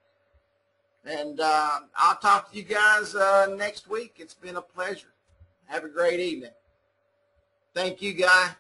And I'll talk to you guys next week. It's been a pleasure. Have a great evening. Thank you, Guy.